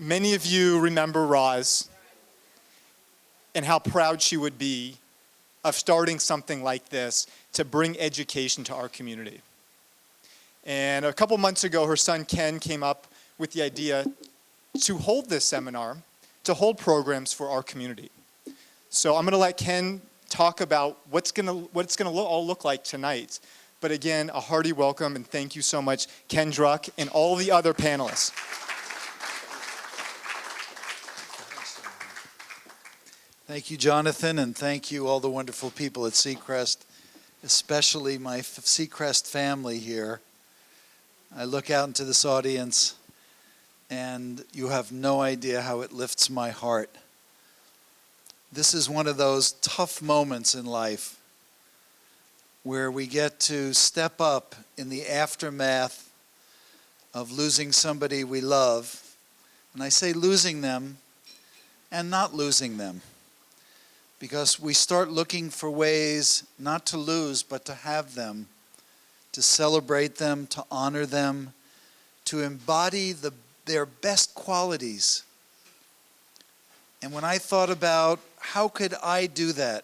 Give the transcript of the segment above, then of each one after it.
Many of you remember Roz and how proud she would be of starting something like this to bring education to our community. And a couple months ago, her son Ken came up with the idea to hold this seminar, to hold programs for our community. So I'm going to let Ken talk about what it's going to all look like tonight. But again, a hearty welcome and thank you so much, Ken Druck and all the other panelists. Thank you, Jonathan, and thank you all the wonderful people at Seacrest, especially my Seacrest family here. I look out into this audience, and you have no idea how it lifts my heart. This is one of those tough moments in life where we get to step up in the aftermath of losing somebody we love. And I say losing them and not losing them, because we start looking for ways not to lose, but to have them, to celebrate them, to honor them, to embody their best qualities. And when I thought about how could I do that,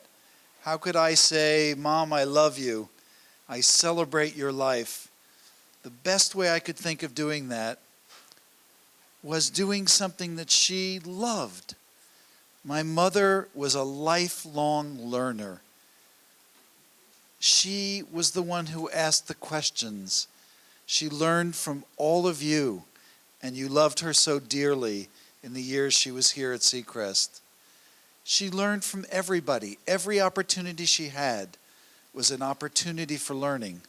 how could I say, Mom, I love you, I celebrate your life, the best way I could think of doing that was doing something that she loved. My mother was a lifelong learner. She was the one who asked the questions. She learned from all of you, and you loved her so dearly in the years she was here at Seacrest. She learned from everybody. Every opportunity she had was an opportunity for learning.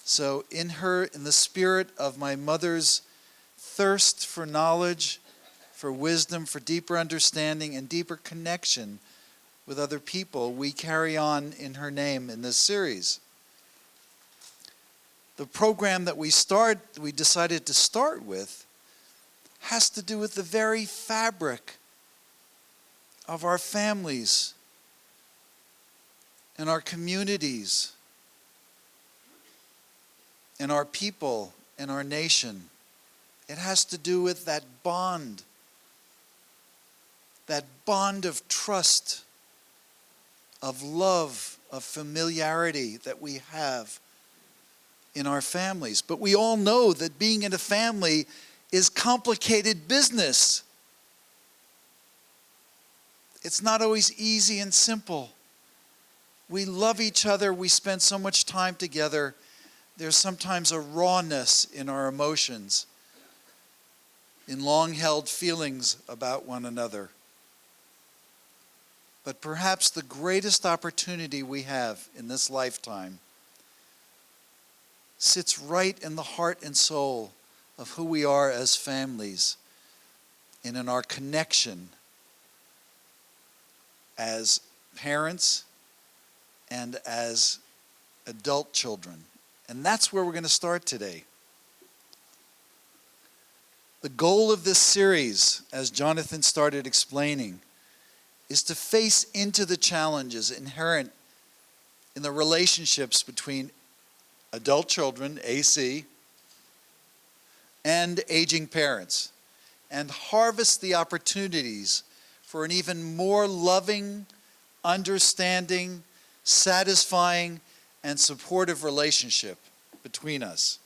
So in the spirit of my mother's thirst for knowledge, for wisdom, for deeper understanding and deeper connection with other people, we carry on in her name in this series. The program that we decided to start with has to do with the very fabric of our families and our communities and our people and our nation. It has to do with that bond of trust, of love, of familiarity that we have in our families. But we all know that being in a family is complicated business. It's not always easy and simple. We love each other. We spend so much time together. There's sometimes a rawness in our emotions, in long-held feelings about one another. But perhaps the greatest opportunity we have in this lifetime sits right in the heart and soul of who we are as families and in our connection as parents and as adult children. And that's where we're going to start today. The goal of this series, as Jonathan started explaining, is to face into the challenges inherent in the relationships between adult children, AC, and aging parents, and harvest the opportunities for an even more loving, understanding, satisfying, and supportive relationship between us.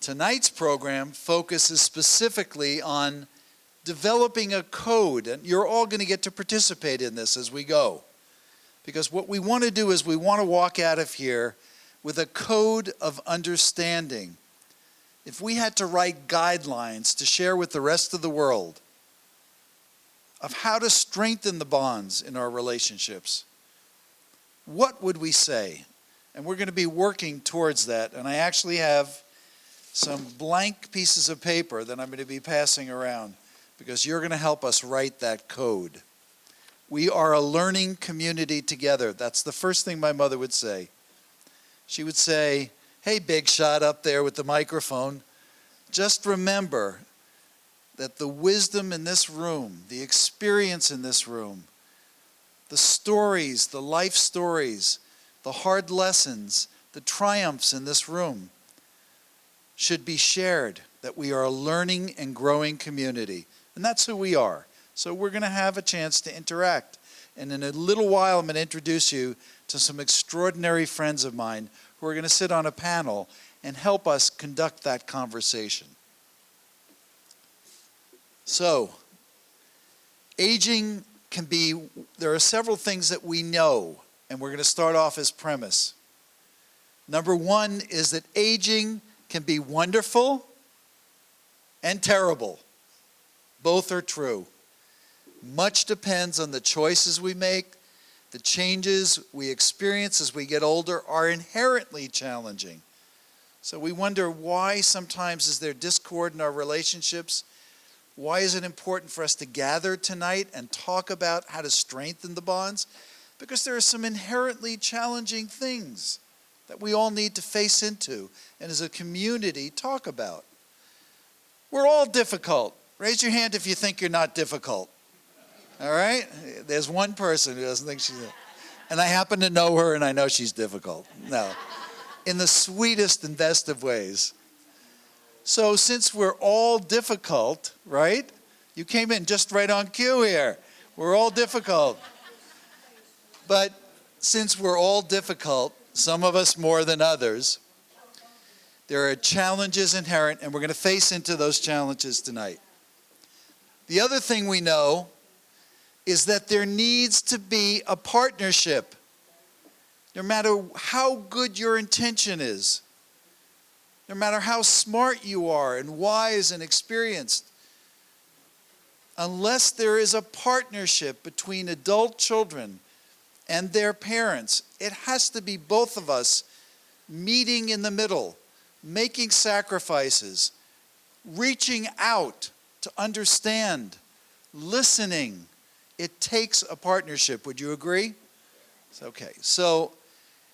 Tonight's program focuses specifically on developing a code, and you're all going to get to participate in this as we go. Because what we want to do is we want to walk out of here with a code of understanding. If we had to write guidelines to share with the rest of the world of how to strengthen the bonds in our relationships, what would we say? And we're going to be working towards that. And I actually have some blank pieces of paper that I'm going to be passing around, because you're going to help us write that code. We are a learning community together. That's the first thing my mother would say. She would say, hey, big shot up there with the microphone, just remember that the wisdom in this room, the experience in this room, the stories, the life stories, the hard lessons, the triumphs in this room should be shared, that we are a learning and growing community. And that's who we are. So we're going to have a chance to interact. And in a little while, I'm going to introduce you to some extraordinary friends of mine who are going to sit on a panel and help us conduct that conversation. So, aging can be, there are several things that we know, and we're going to start off as premise. Number one is that aging can be wonderful and terrible. Both are true. Much depends on the choices we make. The changes we experience as we get older are inherently challenging. So we wonder why sometimes is there discord in our relationships? Why is it important for us to gather tonight and talk about how to strengthen the bonds? Because there are some inherently challenging things that we all need to face into and as a community talk about. We're all difficult. Raise your hand if you think you're not difficult. All right? There's one person who doesn't think she's, and I happen to know her and I know she's difficult. No. In the sweetest and best of ways. So since we're all difficult, right? You came in just right on cue here. We're all difficult. But since we're all difficult, some of us more than others, there are challenges inherent, and we're going to face into those challenges tonight. The other thing we know is that there needs to be a partnership. No matter how good your intention is, no matter how smart you are and wise and experienced, unless there is a partnership between adult children and their parents, it has to be both of us meeting in the middle, making sacrifices, reaching out to understand, listening. It takes a partnership. Would you agree? Okay, so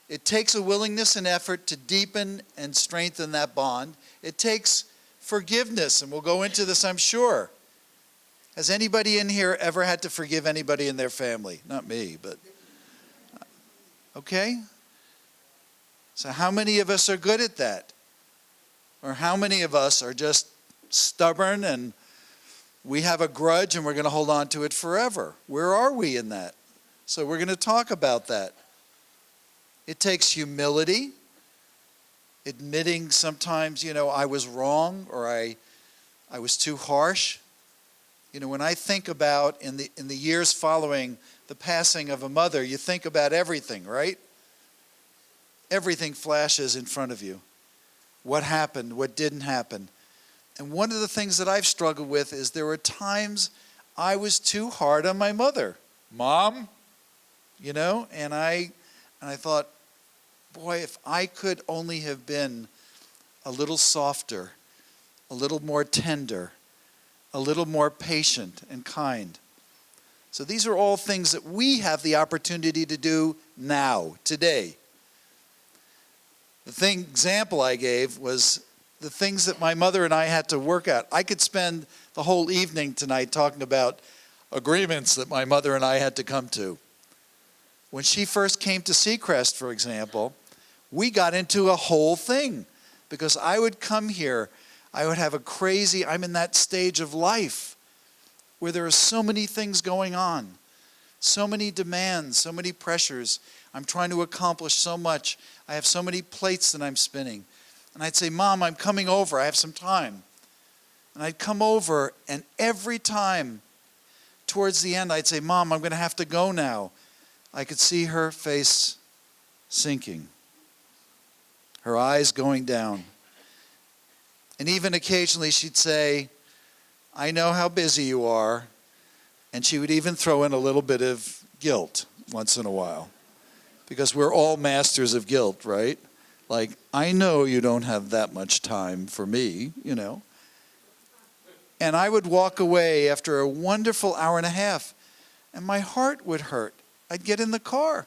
it takes a willingness and effort to deepen and strengthen that bond. It takes forgiveness, and we'll go into this, I'm sure. Has anybody in here ever had to forgive anybody in their family? Not me, but okay. So how many of us are good at that? Or how many of us are just stubborn and we have a grudge and we're going to hold on to it forever? Where are we in that? So we're going to talk about that. It takes humility, admitting sometimes, I was wrong or I was too harsh. When I think about in the years following the passing of a mother, you think about everything, right? Everything flashes in front of you. What happened, what didn't happen. And one of the things that I've struggled with is there were times I was too hard on my mother. Mom, and I thought, boy, if I could only have been a little softer, a little more tender, a little more patient and kind. So these are all things that we have the opportunity to do now, today. The example I gave was the things that my mother and I had to work out. I could spend the whole evening tonight talking about agreements that my mother and I had to come to. When she first came to Seacrest, for example, we got into a whole thing because I would come here, I would have I'm in that stage of life where there are so many things going on, so many demands, so many pressures. I'm trying to accomplish so much. I have so many plates that I'm spinning. And I'd say, Mom, I'm coming over. I have some time. And I'd come over, and every time towards the end, I'd say, Mom, I'm going to have to go now. I could see her face sinking, her eyes going down. And even occasionally she'd say, I know how busy you are. And she would even throw in a little bit of guilt once in a while. Because we're all masters of guilt, right? Like, I know you don't have that much time for me, And I would walk away after a wonderful hour and a half, and my heart would hurt. I'd get in the car,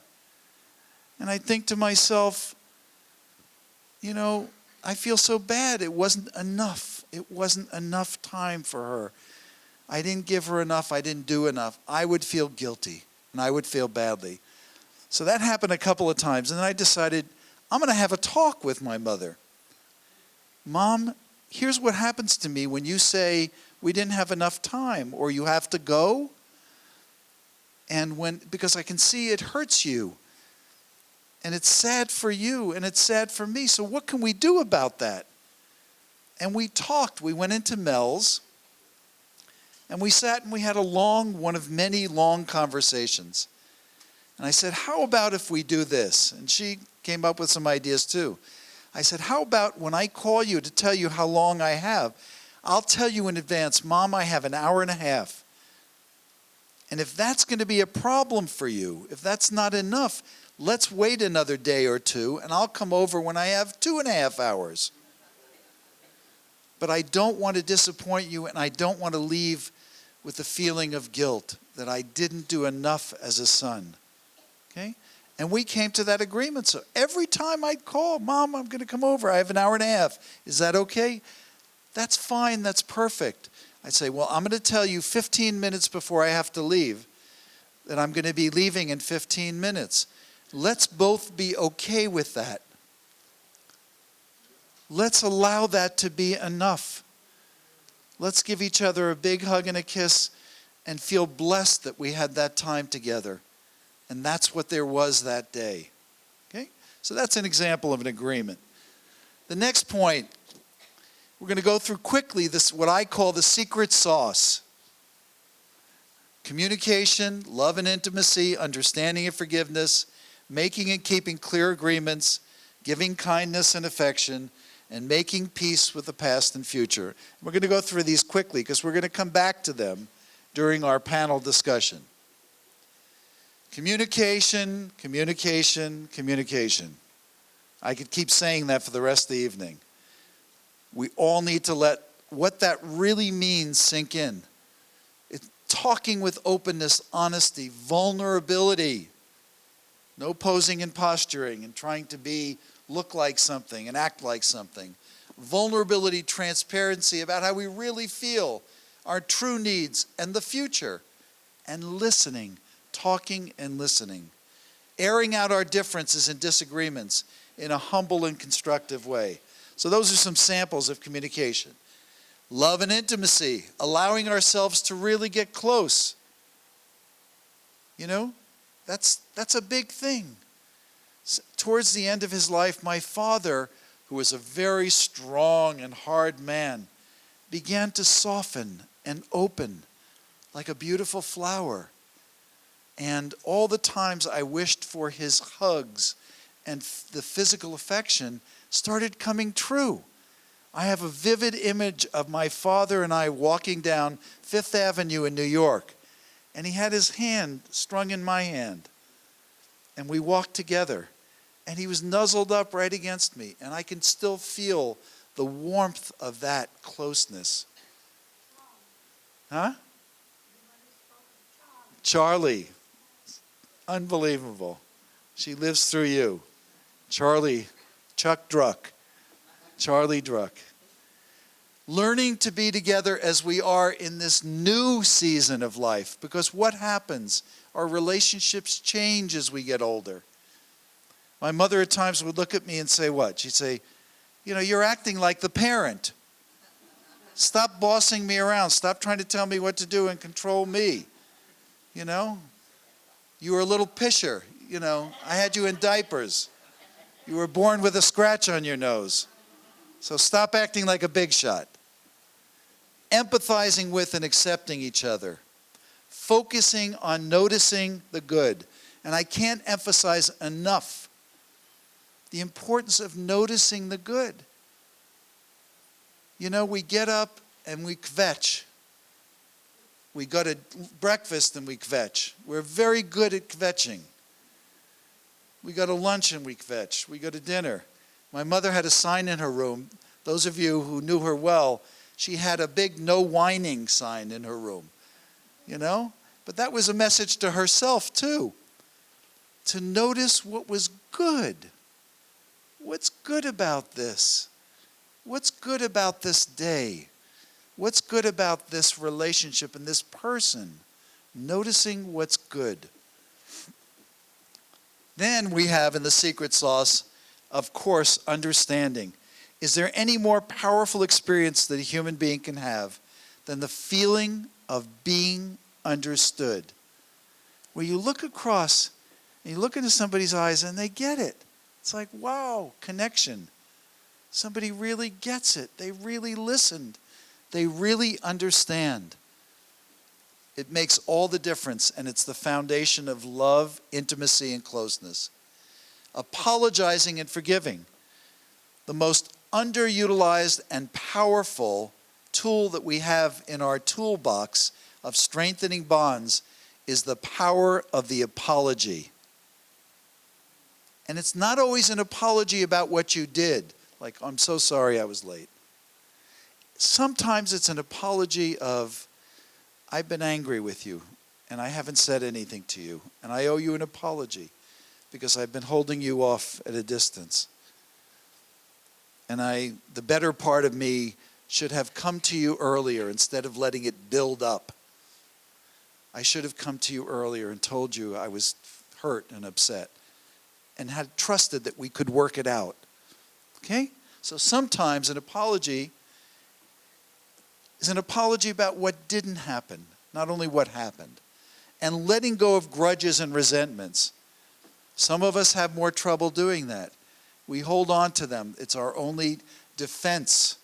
and I'd think to myself, I feel so bad. It wasn't enough. It wasn't enough time for her. I didn't give her enough. I didn't do enough. I would feel guilty, and I would feel badly. So that happened a couple of times, and then I decided, I'm going to have a talk with my mother. Mom, here's what happens to me when you say we didn't have enough time or you have to go. And because I can see it hurts you. And it's sad for you and it's sad for me. So what can we do about that? And we talked. We went into Mel's and we sat and we had one of many long conversations. And I said, how about if we do this? And she came up with some ideas too. I said, how about when I call you to tell you how long I have, I'll tell you in advance, Mom, I have an hour and a half. And if that's going to be a problem for you, if that's not enough, let's wait another day or two and I'll come over when I have 2.5 hours. But I don't want to disappoint you and I don't want to leave with the feeling of guilt that I didn't do enough as a son. Okay? And we came to that agreement. So every time I'd call, Mom, I'm going to come over. I have an hour and a half. Is that okay? That's fine. That's perfect. I'd say, well, I'm going to tell you 15 minutes before I have to leave that I'm going to be leaving in 15 minutes. Let's both be okay with that. Let's allow that to be enough. Let's give each other a big hug and a kiss and feel blessed that we had that time together. And that's what there was that day. Okay? So that's an example of an agreement. The next point, we're going to go through quickly this, what I call the secret sauce. Communication, love and intimacy, understanding and forgiveness, making and keeping clear agreements, giving kindness and affection, and making peace with the past and future. We're going to go through these quickly because we're going to come back to them during our panel discussion. Communication, communication, communication. I could keep saying that for the rest of the evening. We all need to let what that really means sink in. It's talking with openness, honesty, vulnerability. No posing and posturing and trying to look like something and act like something. Vulnerability, transparency about how we really feel, our true needs and the future. And listening, talking and listening. Airing out our differences and disagreements in a humble and constructive way. So those are some samples of communication. Love and intimacy, allowing ourselves to really get close. You know, that's a big thing. Towards the end of his life, my father, who was a very strong and hard man, began to soften and open like a beautiful flower. And all the times I wished for his hugs and the physical affection started coming true. I have a vivid image of my father and I walking down Fifth Avenue in New York. And he had his hand strung in my hand. And we walked together. And he was nuzzled up right against me. And I can still feel the warmth of that closeness. Huh? Charlie. Unbelievable. She lives through you. Charlie, Chuck Druck. Charlie Druck. Learning to be together as we are in this new season of life. Because what happens? Our relationships change as we get older. My mother at times would look at me and say what? She'd say, you know, you're acting like the parent. Stop bossing me around. Stop trying to tell me what to do and control me. You know? You were a little pisher. You know, I had you in diapers. You were born with a scratch on your nose. So stop acting like a big shot. Empathizing with and accepting each other. Focusing on noticing the good. And I can't emphasize enough the importance of noticing the good. You know, we get up and we kvetch. We go to breakfast and we kvetch. We're very good at kvetching. We go to lunch and we kvetch. We go to dinner. My mother had a sign in her room. Those of you who knew her well, she had a big no whining sign in her room. You know? But that was a message to herself too. To notice what was good. What's good about this? What's good about this day? What's good about this relationship and this person? Noticing what's good. Then we have in the secret sauce, of course, understanding. Is there any more powerful experience that a human being can have than the feeling of being understood? Where you look across and you look into somebody's eyes and they get it. It's like, wow, connection. Somebody really gets it. They really listened. They really understand. It makes all the difference, and it's the foundation of love, intimacy, and closeness. Apologizing and forgiving. The most underutilized and powerful tool that we have in our toolbox of strengthening bonds is the power of the apology. And it's not always an apology about what you did, like, I'm so sorry I was late. Sometimes it's an apology of, I've been angry with you, and I haven't said anything to you, and I owe you an apology because I've been holding you off at a distance. And the better part of me should have come to you earlier instead of letting it build up. I should have come to you earlier and told you I was hurt and upset and had trusted that we could work it out. Okay? So sometimes an apology is an apology about what didn't happen, not only what happened. And letting go of grudges and resentments. Some of us have more trouble doing that. We hold on to them. It's our only defense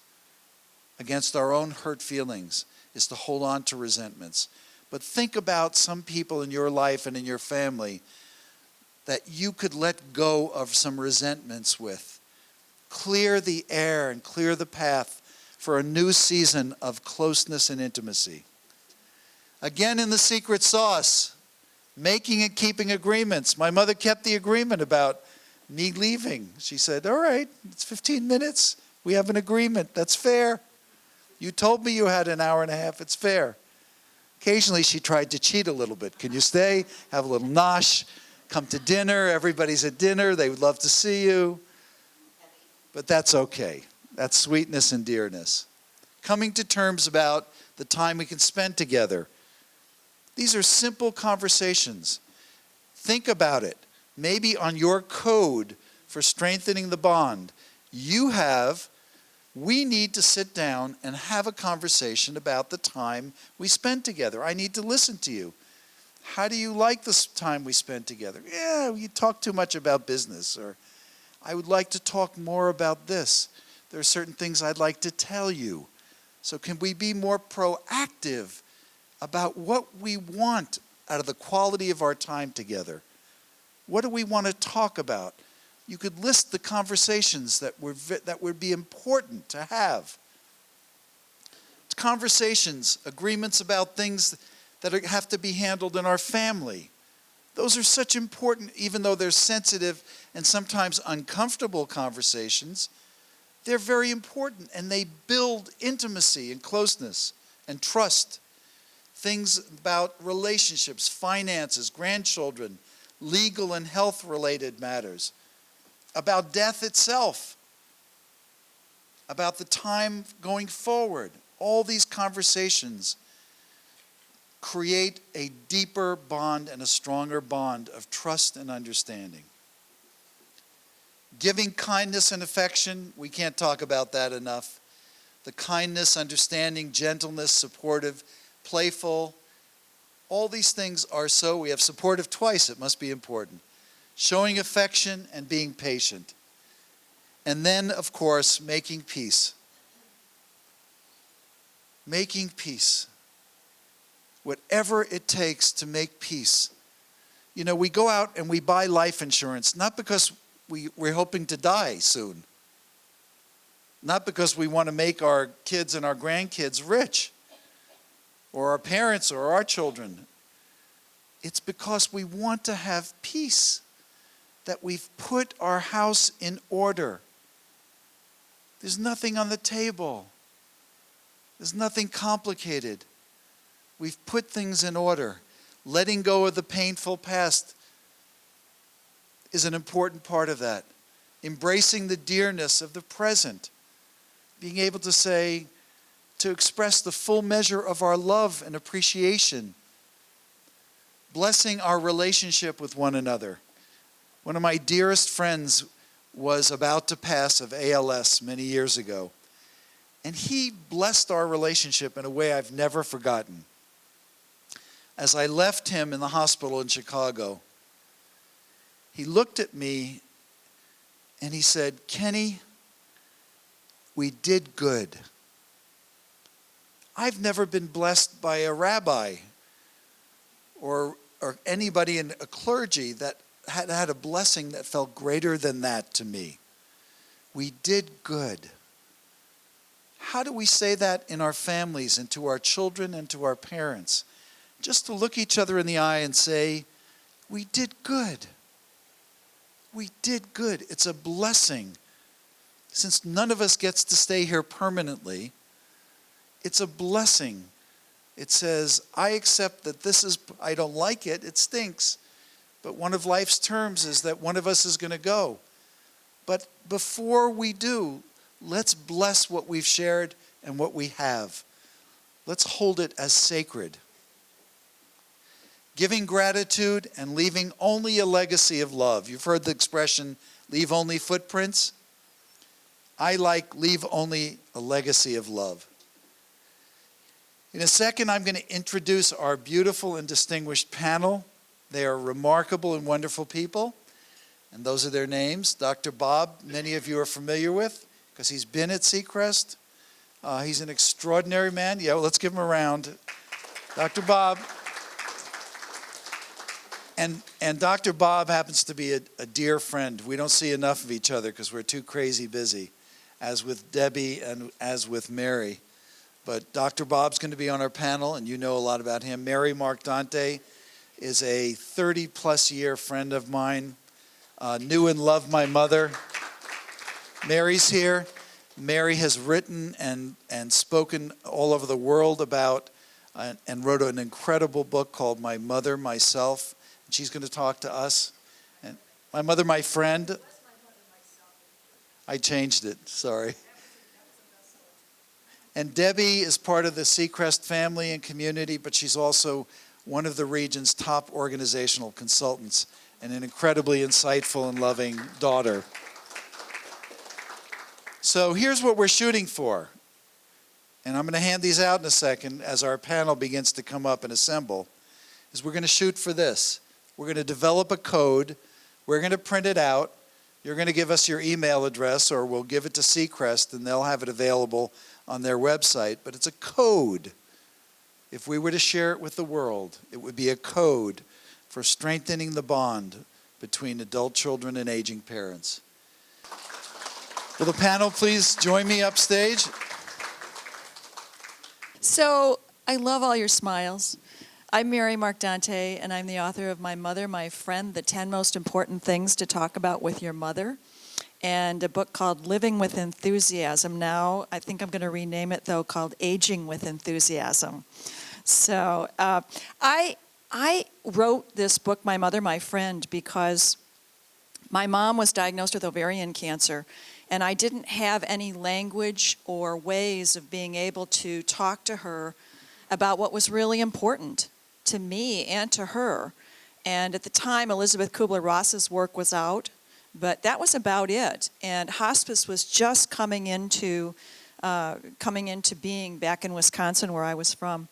against our own hurt feelings, is to hold on to resentments. But think about some people in your life and in your family that you could let go of some resentments with. Clear the air and clear the path for a new season of closeness and intimacy. Again, in the secret sauce, making and keeping agreements. My mother kept the agreement about me leaving. She said, all right, it's 15 minutes. We have an agreement. That's fair. You told me you had an hour and a half. It's fair. Occasionally, she tried to cheat a little bit. Can you stay? Have a little nosh. Come to dinner. Everybody's at dinner. They would love to see you. But that's okay. That's sweetness and dearness. Coming to terms about the time we can spend together. These are simple conversations. Think about it. Maybe on your code for strengthening the bond, we need to sit down and have a conversation about the time we spend together. I need to listen to you. How do you like this time we spend together? Yeah, you talk too much about business, or I would like to talk more about this. There are certain things I'd like to tell you. So can we be more proactive about what we want out of the quality of our time together? What do we want to talk about? You could list the conversations that would be important to have. Conversations, agreements about things that have to be handled in our family. Those are such important, even though they're sensitive and sometimes uncomfortable conversations, they're very important, and they build intimacy and closeness and trust. Things about relationships, finances, grandchildren, legal and health-related matters, about death itself, about the time going forward. All these conversations create a deeper bond and a stronger bond of trust and understanding. Giving kindness and affection, we can't talk about that enough. The kindness, understanding, gentleness, supportive, playful, all these things are so. We have supportive twice, it must be important. Showing affection and being patient. And then, of course, making peace. Making peace. Whatever it takes to make peace. You know, we go out and we buy life insurance, not because we're hoping to die soon. Not because we want to make our kids and our grandkids rich, or our parents or our children. It's because we want to have peace, that we've put our house in order. There's nothing on the table. There's nothing complicated. We've put things in order. Letting go of the painful past is an important part of that. Embracing the dearness of the present. Being able to say, to express the full measure of our love and appreciation. Blessing our relationship with one another. One of my dearest friends, was about to pass of ALS many years ago. And he blessed our relationship in a way I've never forgotten. As I left him in the hospital in Chicago, he looked at me and he said, "Kenny, we did good." I've never been blessed by a rabbi or anybody in a clergy that had a blessing that felt greater than that to me. We did good. How do we say that in our families and to our children and to our parents? Just to look each other in the eye and say, we did good. We did good. It's a blessing. Since none of us gets to stay here permanently, it's a blessing. It says, I accept that I don't like it, it stinks, but one of life's terms is that one of us is going to go. But before we do, let's bless what we've shared and what we have. Let's hold it as sacred. Giving gratitude and leaving only a legacy of love. You've heard the expression, leave only footprints. I like leave only a legacy of love. In a second, I'm going to introduce our beautiful and distinguished panel. They are remarkable and wonderful people. And those are their names. Dr. Bob, many of you are familiar with, because he's been at Seacrest. He's an extraordinary man. Yeah, well, let's give him a round. Dr. Bob. And Dr. Bob happens to be a dear friend. We don't see enough of each other because we're too crazy busy, as with Debbie and as with Mary. But Dr. Bob's going to be on our panel, and you know a lot about him. Mary Mark-Dante is a 30-plus year friend of mine. Knew and loved my mother. Mary's here. Mary has written and spoken all over the world about and wrote an incredible book called My Mother, Myself. And she's going to talk to us. And My Mother, My Friend. I changed it, sorry. And Debbie is part of the Seacrest family and community, but she's also one of the region's top organizational consultants and an incredibly insightful and loving daughter. So here's what we're shooting for. And I'm going to hand these out in a second as our panel begins to come up and assemble. Is we're going to shoot for this. We're going to develop a code. We're going to print it out. You're going to give us your email address, or we'll give it to Seacrest and they'll have it available on their website. But it's a code. If we were to share it with the world, it would be a code for strengthening the bond between adult children and aging parents. Will the panel please join me upstage? So, I love all your smiles. I'm Mary Mark-Dante, and I'm the author of My Mother, My Friend, the 10 Most Important Things to Talk About with Your Mother, and a book called Living with Enthusiasm. Now, I think I'm going to rename it, though, called Aging with Enthusiasm. So, I wrote this book, My Mother, My Friend, because my mom was diagnosed with ovarian cancer, and I didn't have any language or ways of being able to talk to her about what was really important to me and to her. And at the time, Elizabeth Kubler-Ross's work was out, but that was about it. And hospice was just coming into being back in Wisconsin, where I was from.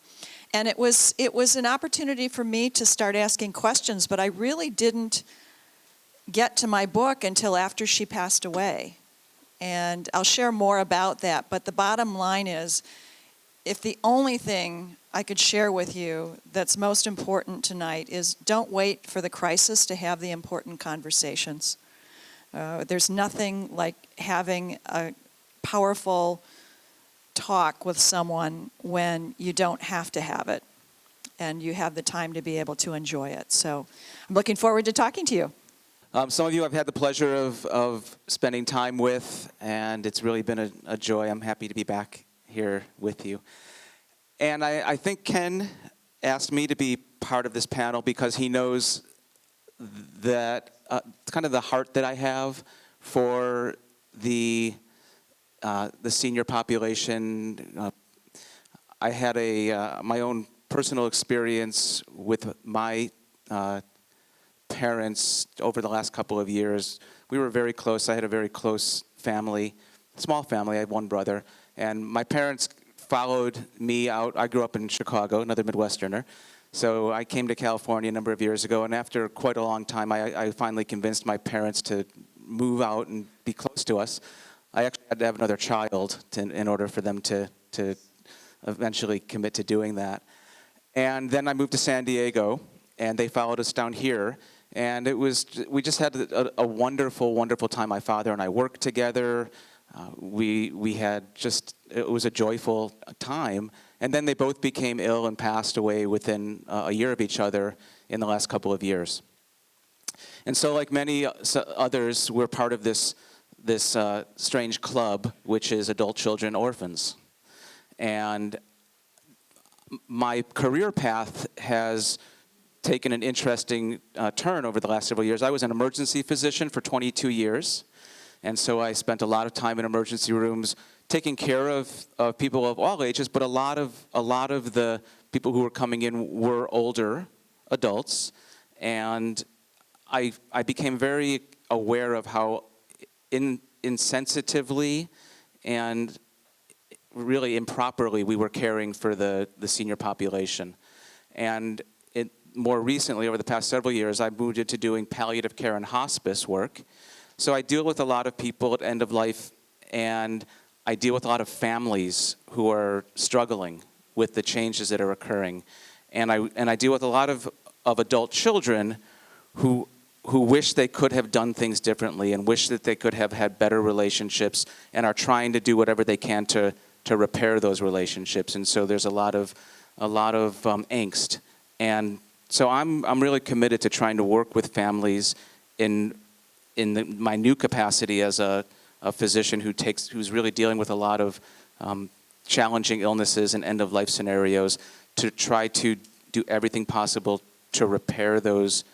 And it was an opportunity for me to start asking questions, but I really didn't get to my book until after she passed away. And I'll share more about that. But the bottom line is, if the only thing I could share with you that's most important tonight is don't wait for the crisis to have the important conversations. There's nothing like having a powerful talk with someone when you don't have to have it and you have the time to be able to enjoy it. So I'm looking forward to talking to you. Some of you I've had the pleasure of spending time with, and it's really been a joy. I'm happy to be back here with you. And I think Ken asked me to be part of this panel because he knows that kind of the heart that I have for the senior population. I had my own personal experience with my parents over the last couple of years, we were very close. I had a very close family, small family. I had one brother. And my parents followed me out. I grew up in Chicago, another Midwesterner. So I came to California a number of years ago, and after quite a long time, I finally convinced my parents to move out and be close to us. I actually had to have another child in order for them to eventually commit to doing that. And then I moved to San Diego, and they followed us down here. And we just had a wonderful, wonderful time. My father and I worked together. We had just, it was a joyful time. And then they both became ill and passed away within a year of each other in the last couple of years. And so like many others, we're part of this strange club, which is adult children orphans. And my career path has taken an interesting turn over the last several years. I was an emergency physician for 22 years. And so I spent a lot of time in emergency rooms taking care of people of all ages, but a lot of the people who were coming in were older adults. And I became very aware of how insensitively and really improperly we were caring for the senior population. And more recently, over the past several years, I moved into doing palliative care and hospice work. So I deal with a lot of people at end of life, and I deal with a lot of families who are struggling with the changes that are occurring. And I deal with a lot of adult children who wish they could have done things differently and wish that they could have had better relationships and are trying to do whatever they can to repair those relationships. And so there's a lot of angst. And so I'm really committed to trying to work with families in my new capacity as a physician who's really dealing with a lot of challenging illnesses and end-of-life scenarios, to try to do everything possible to repair those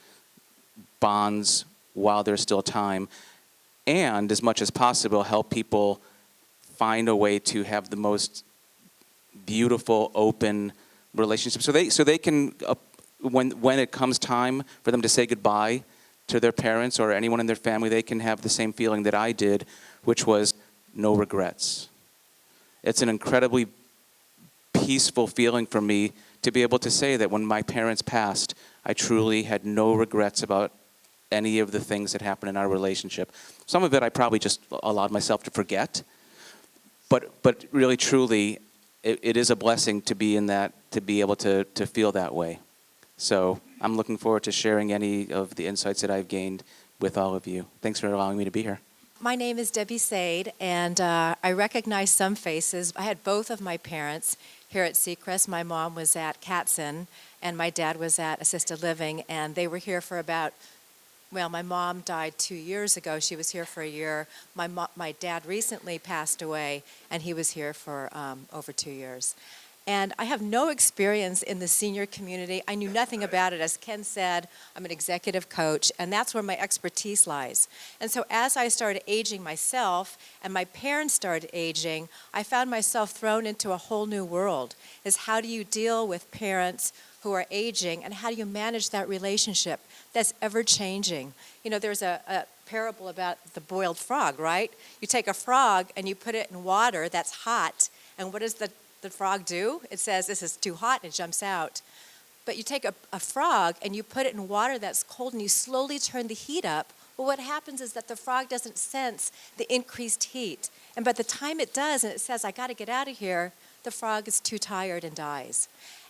bonds while there's still time, and as much as possible help people find a way to have the most beautiful, open relationship, so they can, when it comes time for them to say goodbye to their parents or anyone in their family, they can have the same feeling that I did, which was no regrets. It's an incredibly peaceful feeling for me to be able to say that when my parents passed, I truly had no regrets about any of the things that happened in our relationship. Some of it I probably just allowed myself to forget, but really, truly, it is a blessing to be in that, to be able to feel that way. So I'm looking forward to sharing any of the insights that I've gained with all of you. Thanks for allowing me to be here. My name is Debbie Sade, and I recognize some faces. I had both of my parents here at Seacrest. My mom was at Katzen, and my dad was at Assisted Living, and they were here for about, well, my mom died 2 years ago. She was here for a year. My dad recently passed away, and he was here for over 2 years. And I have no experience in the senior community. I knew nothing about it. As Ken said, I'm an executive coach, and that's where my expertise lies. And so as I started aging myself and my parents started aging, I found myself thrown into a whole new world. Is how do you deal with parents who are aging, and how do you manage that relationship that's ever changing? You know, there's a parable about the boiled frog, right? You take a frog and you put it in water that's hot, and what does the frog do? It says, this is too hot, and it jumps out. But you take a frog and you put it in water that's cold, and you slowly turn the heat up. Well, what happens is that the frog doesn't sense the increased heat. And by the time it does, and it says, I got to get out of here, the frog is too tired and dies.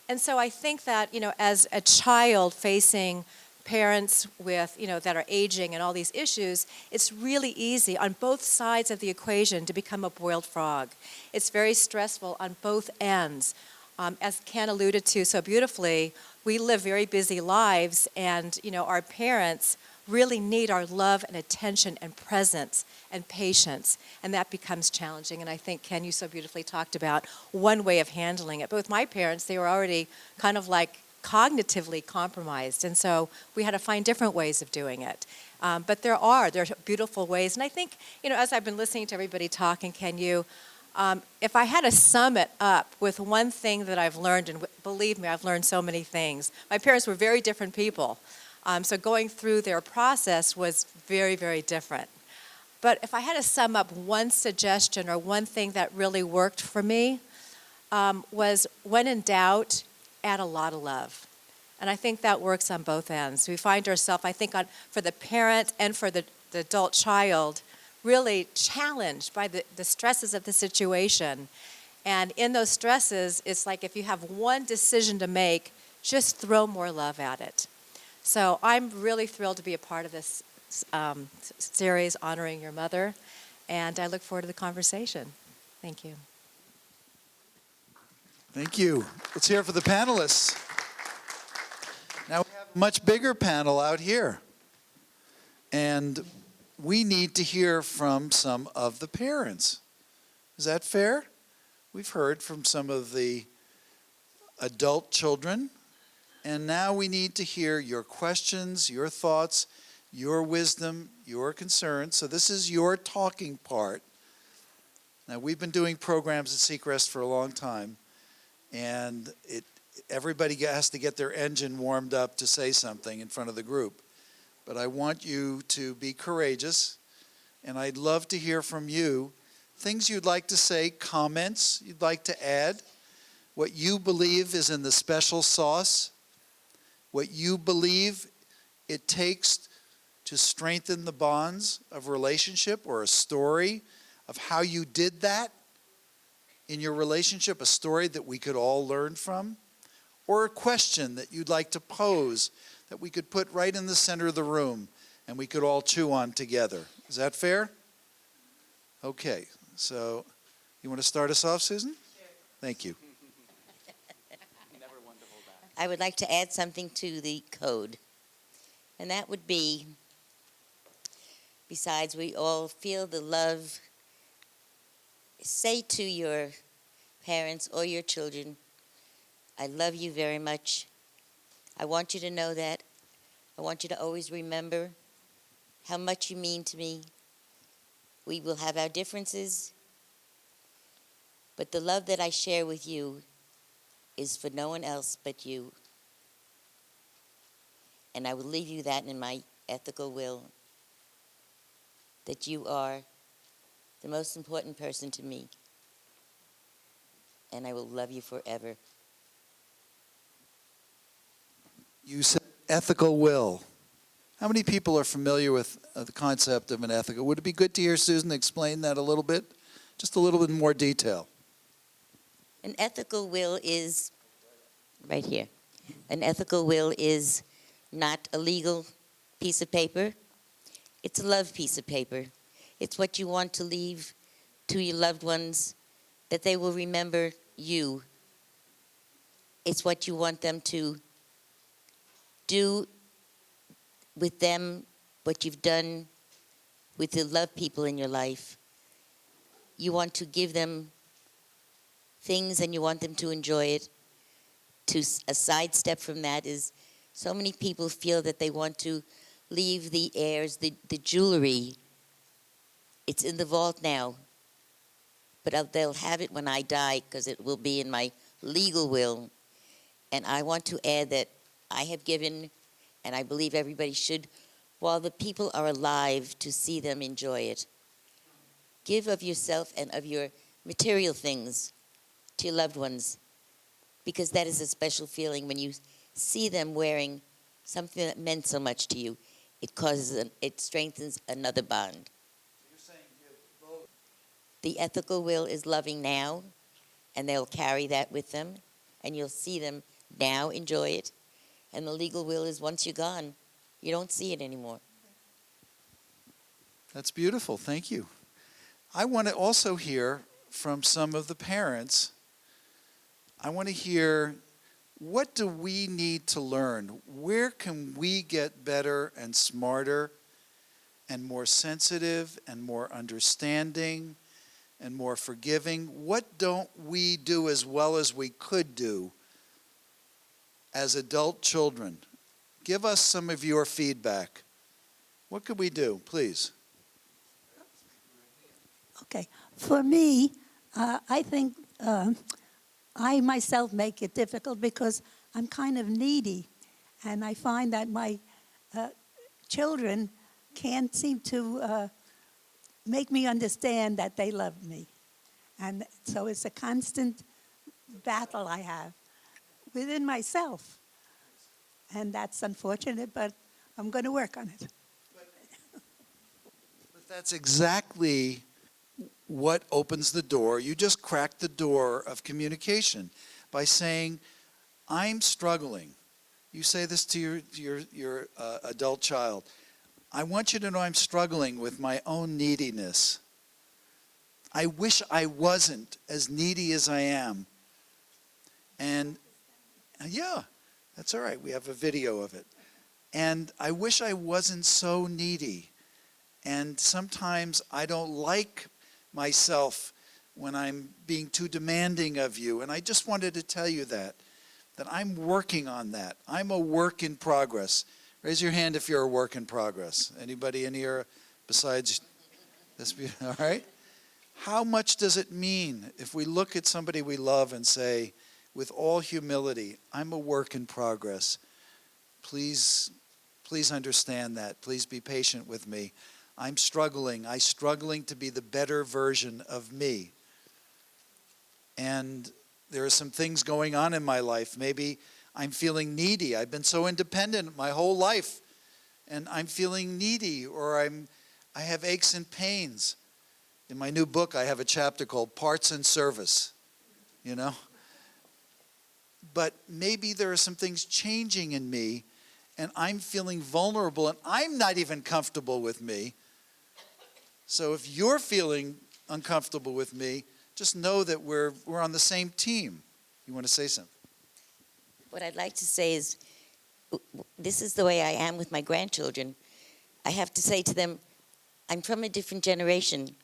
And so I think that, you know, as a child facing parents with, you know, that are aging and all these issues, it's really easy on both sides of the equation to become a boiled frog. It's very stressful on both ends. As Ken alluded to so beautifully, we live very busy lives, and, you know, our parents really need our love and attention and presence and patience, and that becomes challenging. And I think, Ken, you so beautifully talked about one way of handling it. But with my parents, they were already kind of like cognitively compromised, and so we had to find different ways of doing it. But there are beautiful ways, and I think, you know, as I've been listening to everybody talk, and Ken, you, if I had to sum it up with one thing that I've learned, and believe me, I've learned so many things. My parents were very different people. So going through their process was very, very different. But if I had to sum up one suggestion or one thing that really worked for me, was when in doubt, add a lot of love. And I think that works on both ends. We find ourselves, I think, for the parent and for the adult child, really challenged by the stresses of the situation. And in those stresses, it's like if you have one decision to make, just throw more love at it. So I'm really thrilled to be a part of this series, Honoring Your Mother, and I look forward to the conversation. Thank you. Thank you. Let's hear it for the panelists. Now we have a much bigger panel out here. And we need to hear from some of the parents. Is that fair? We've heard from some of the adult children. And now we need to hear your questions, your thoughts, your wisdom, your concerns. So this is your talking part. Now we've been doing programs at Seacrest for a long time. And everybody has to get their engine warmed up to say something in front of the group. But I want you to be courageous, and I'd love to hear from you things you'd like to say, comments you'd like to add, what you believe is in the special sauce, what you believe it takes to strengthen the bonds of relationship, or a story of how you did that in your relationship, a story that we could all learn from, or a question that you'd like to pose that we could put right in the center of the room and we could all chew on together. Is that fair? Okay, so you want to start us off, Susan? Sure. Thank you. I would like to add something to the code, and that would be, besides we all feel the love, say to your parents or your children, I love you very much. I want you to know that. I want you to always remember how much you mean to me. We will have our differences, but the love that I share with you is for no one else but you. And I will leave you that in my ethical will, that you are the most important person to me, and I will love you forever. You said ethical will. How many people are familiar with the concept of an ethical? Would it be good to hear Susan explain that a little bit? Just a little bit more detail. An ethical will is, right here, an ethical will is not a legal piece of paper. It's a love piece of paper. It's what you want to leave to your loved ones, that they will remember you. It's what you want them to do with them, what you've done with the loved people in your life. You want to give them things and you want them to enjoy it. A sidestep from that is so many people feel that they want to leave the heirs, the jewelry. It's in the vault now, but they'll have it when I die because it will be in my legal will. And I want to add that I have given, and I believe everybody should, while the people are alive, to see them enjoy it. Give of yourself and of your material things to your loved ones, because that is a special feeling when you see them wearing something that meant so much to you. It strengthens another bond. The ethical will is loving now, and they'll carry that with them, and you'll see them now enjoy it. And the legal will is once you're gone, you don't see it anymore. That's beautiful. Thank you. I want to also hear from some of the parents. I want to hear, what do we need to learn? Where can we get better and smarter and more sensitive and more understanding and more forgiving? What don't we do as well as we could do as adult children? Give us some of your feedback. What could we do, please? Okay. For me, I think I myself make it difficult because I'm kind of needy. And I find that my children can't seem to make me understand that they love me. And so it's a constant battle I have within myself. And that's unfortunate, but I'm going to work on it. But that's exactly what opens the door. You just cracked the door of communication by saying, I'm struggling. You say this to your adult child. I want you to know I'm struggling with my own neediness. I wish I wasn't as needy as I am. And yeah, that's all right. We have a video of it. And I wish I wasn't so needy. And sometimes I don't like myself when I'm being too demanding of you. And I just wanted to tell you that I'm working on that. I'm a work in progress. Raise your hand if you're a work in progress. Anybody in here besides this? All right. How much does it mean if we look at somebody we love and say, with all humility, I'm a work in progress. Please understand that. Please be patient with me. I'm struggling to be the better version of me. And there are some things going on in my life. Maybe I'm feeling needy. I've been so independent my whole life, and I'm feeling needy, or I have aches and pains. In my new book, I have a chapter called Parts and Service, you know. But maybe there are some things changing in me, and I'm feeling vulnerable, and I'm not even comfortable with me. So if you're feeling uncomfortable with me, just know that we're on the same team. You want to say something? What I'd like to say is, this is the way I am with my grandchildren. I have to say to them, I'm from a different generation,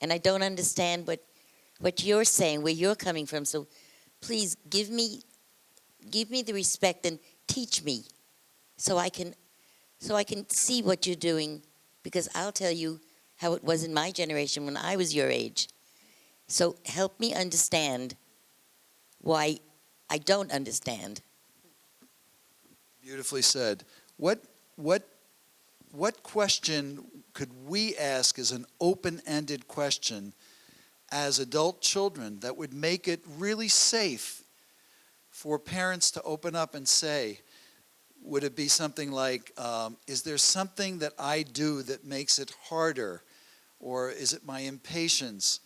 and I don't understand what you're saying, where you're coming from. So please give me the respect and teach me so I can see what you're doing, because I'll tell you how it was in my generation when I was your age. So help me understand why I don't understand. Beautifully said. What question could we ask as an open-ended question as adult children that would make it really safe for parents to open up and say? Would it be something like, is there something that I do that makes it harder? Or is it my impatience?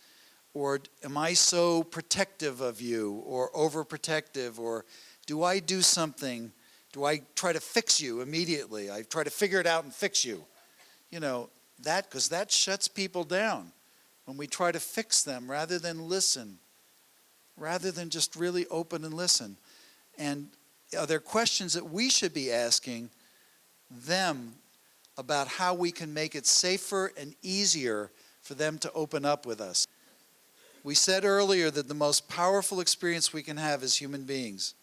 Or am I so protective of you or overprotective? Or do I do something? Do I try to fix you immediately? I try to figure it out and fix you. You know, because that shuts people down when we try to fix them rather than listen, rather than just really open and listen. And are there questions that we should be asking them about how we can make it safer and easier for them to open up with us? We said earlier that the most powerful experience we can have as human beings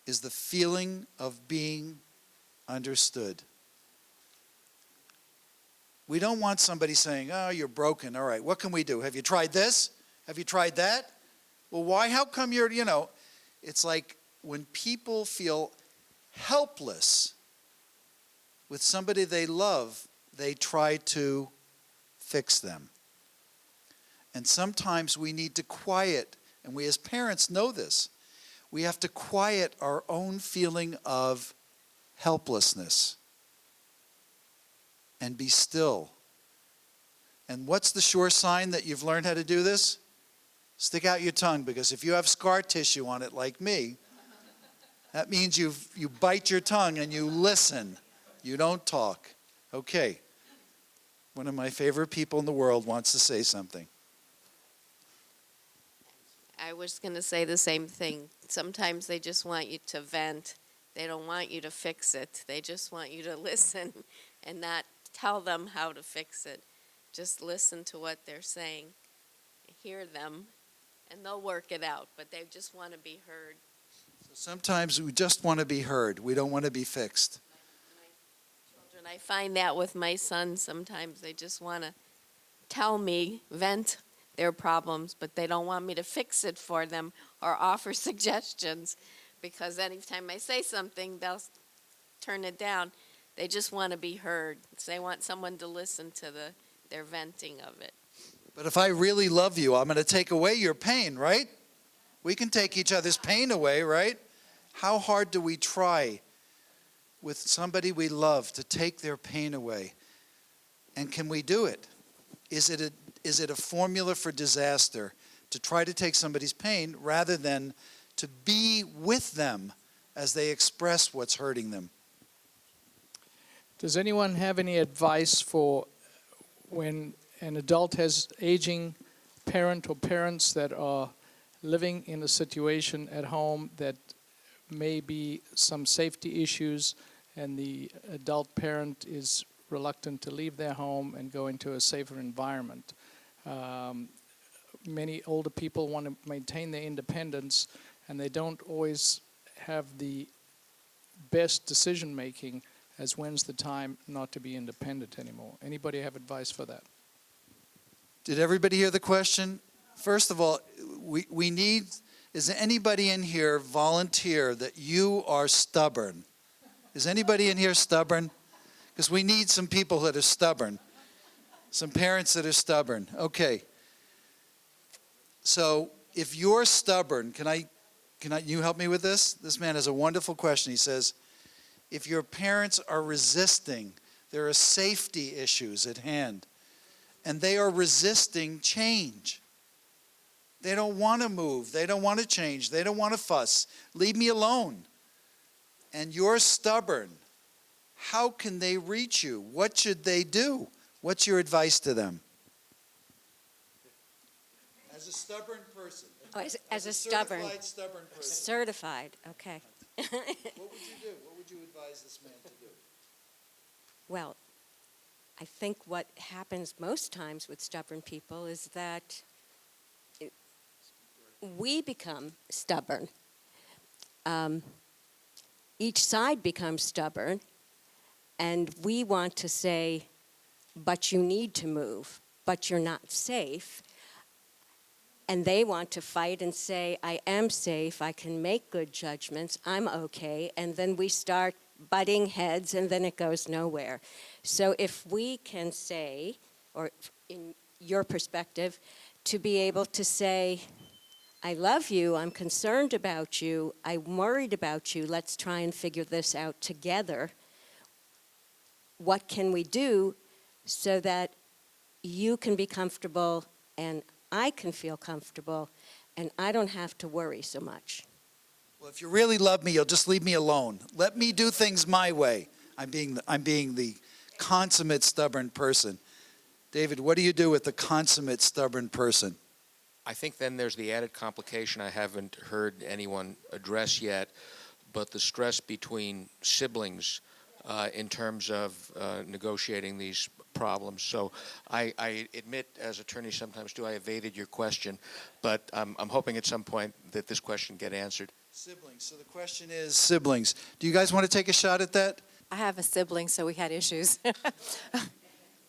is the feeling of being understood. We don't want somebody saying, oh, you're broken. All right, what can we do? Have you tried this? Have you tried that? Well, why? How come you're, it's like when people feel helpless with somebody they love, they try to fix them. And sometimes we need to quiet, and we as parents know this, we have to quiet our own feeling of helplessness and be still. And what's the sure sign that you've learned how to do this? Stick out your tongue, because if you have scar tissue on it like me, that means you bite your tongue and you listen. You don't talk. Okay. One of my favorite people in the world wants to say something. I was going to say the same thing. Sometimes they just want you to vent. They don't want you to fix it. They just want you to listen and not tell them how to fix it. Just listen to what they're saying, hear them, and they'll work it out. But they just want to be heard. So sometimes we just want to be heard. We don't want to be fixed. My children, I find that with my son. Sometimes they just want to tell me, vent their problems, but they don't want me to fix it for them or offer suggestions, because anytime I say something, they'll turn it down. They just want to be heard. They want someone to listen to their venting of it. But if I really love you, I'm going to take away your pain, right? We can take each other's pain away, right? How hard do we try with somebody we love to take their pain away? And can we do it? Is it a formula for disaster to try to take somebody's pain rather than to be with them as they express what's hurting them? Does anyone have any advice for when an adult has aging parent or parents that are living in a situation at home that may be some safety issues, and the adult parent is reluctant to leave their home and go into a safer environment? Many older people want to maintain their independence, and they don't always have the best decision making as when's the time not to be independent anymore. Anybody have advice for that? Did everybody hear the question? First of all, we need, is there anybody in here volunteer that you are stubborn? Is anybody in here stubborn? Because we need some people that are stubborn. Some parents that are stubborn. Okay. So if you're stubborn, can you help me with this? This man has a wonderful question. He says, if your parents are resisting, there are safety issues at hand, and they are resisting change. They don't want to move. They don't want to change. They don't want to fuss. Leave me alone. And you're stubborn. How can they reach you? What should they do? What's your advice to them? As a stubborn person. Oh, as a stubborn, certified stubborn person. certified, okay. What would you do? What would you advise this man to do? Well, I think what happens most times with stubborn people is that we become stubborn. Each side becomes stubborn, and we want to say, but you need to move, but you're not safe. And they want to fight and say, I am safe, I can make good judgments, I'm okay. And then we start butting heads, and then it goes nowhere. So if we can say, or in your perspective, to be able to say, I love you, I'm concerned about you, I'm worried about you, let's try and figure this out together. What can we do so that you can be comfortable and I can feel comfortable, and I don't have to worry so much? Well, if you really love me, you'll just leave me alone. Let me do things my way. I'm being the consummate stubborn person. David, what do you do with the consummate stubborn person? I think then there's the added complication I haven't heard anyone address yet, but the stress between siblings in terms of negotiating these problems. So I admit, as attorneys sometimes do, I evaded your question, but I'm hoping at some point that this question get answered. Siblings. So the question is siblings. Do you guys want to take a shot at that? I have a sibling, so we had issues.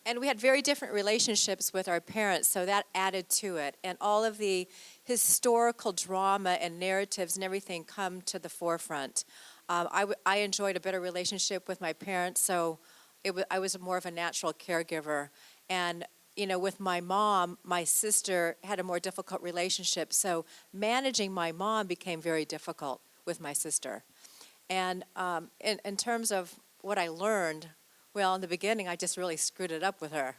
And we had very different relationships with our parents, so that added to it. And all of the historical drama and narratives and everything come to the forefront. I enjoyed a better relationship with my parents, so I was more of a natural caregiver. And, you know, with my mom, my sister had a more difficult relationship, so managing my mom became very difficult with my sister. And in terms of what I learned, well, in the beginning, I just really screwed it up with her.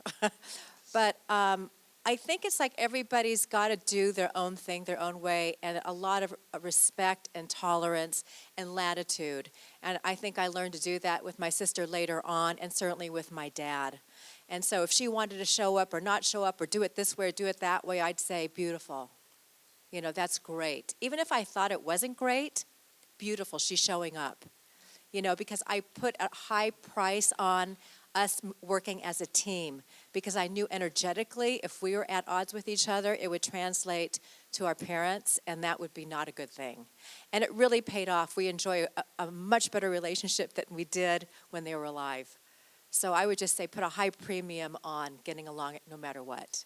But I think it's like everybody's got to do their own thing, their own way, and a lot of respect and tolerance and latitude. And I think I learned to do that with my sister later on, and certainly with my dad. And so if she wanted to show up or not show up or do it this way or do it that way, I'd say, beautiful. You know, that's great. Even if I thought it wasn't great, beautiful, she's showing up. You know, because I put a high price on us working as a team, because I knew energetically if we were at odds with each other, it would translate to our parents, and that would be not a good thing. And it really paid off. We enjoy a much better relationship than we did when they were alive. So I would just say put a high premium on getting along no matter what.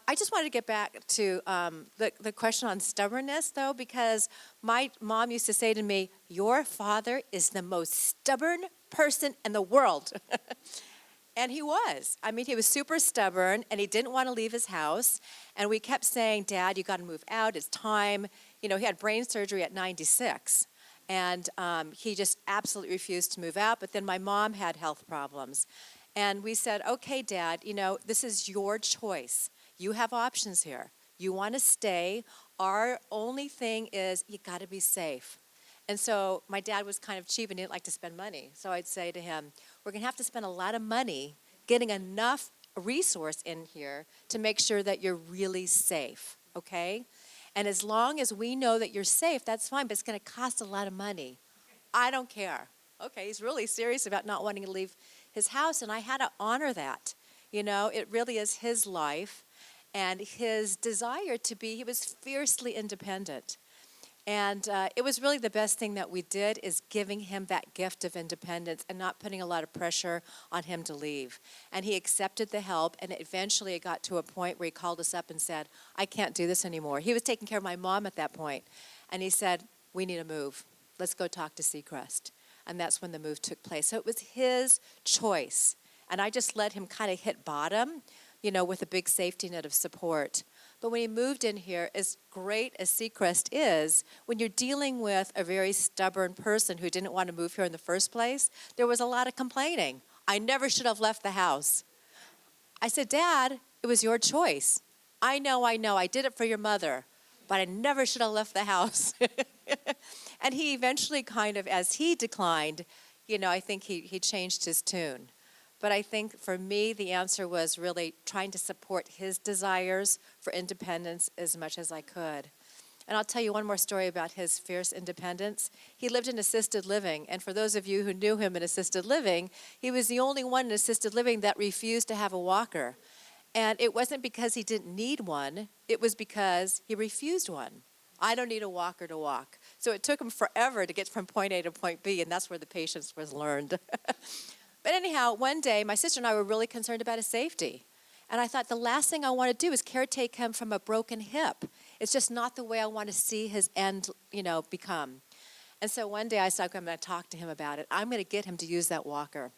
I just wanted to get back to the question on stubbornness, though, because my mom used to say to me, your father is the most stubborn person in the world. And he was. I mean, he was super stubborn, and he didn't want to leave his house. And we kept saying, Dad, you got to move out. It's time. You know, he had brain surgery at 96. And he just absolutely refused to move out. But then my mom had health problems. And we said, okay, Dad, you know, this is your choice. You have options here. You want to stay. Our only thing is you got to be safe. And so my dad was kind of cheap and didn't like to spend money. So I'd say to him, we're going to have to spend a lot of money getting enough resource in here to make sure that you're really safe, okay? And as long as we know that you're safe, that's fine, but it's going to cost a lot of money. I don't care. Okay, he's really serious about not wanting to leave his house, and I had to honor that. You know, it really is his life and his desire to be, he was fiercely independent. And it was really the best thing that we did is giving him that gift of independence and not putting a lot of pressure on him to leave. And he accepted the help, and eventually it got to a point where he called us up and said, I can't do this anymore. He was taking care of my mom at that point. And he said, we need a move. Let's go talk to Seacrest. And that's when the move took place. So it was his choice. And I just let him kind of hit bottom, you know, with a big safety net of support. But when he moved in here, as great as Seacrest is, when you're dealing with a very stubborn person who didn't want to move here in the first place, there was a lot of complaining. I never should have left the house. I said, Dad, it was your choice. I know, I did it for your mother, but I never should have left the house. And he eventually kind of, as he declined, you know, I think he changed his tune. But I think for me, the answer was really trying to support his desires for independence as much as I could. And I'll tell you one more story about his fierce independence. He lived in assisted living, and for those of you who knew him in assisted living, he was the only one in assisted living that refused to have a walker. And it wasn't because he didn't need one, it was because he refused one. I don't need a walker to walk. So it took him forever to get from point A to point B, and that's where the patience was learned. But anyhow, one day, my sister and I were really concerned about his safety. And I thought the last thing I want to do is caretake him from a broken hip. It's just not the way I want to see his end, you know, become. And so one day I said, I'm going to talk to him about it. I'm going to get him to use that walker.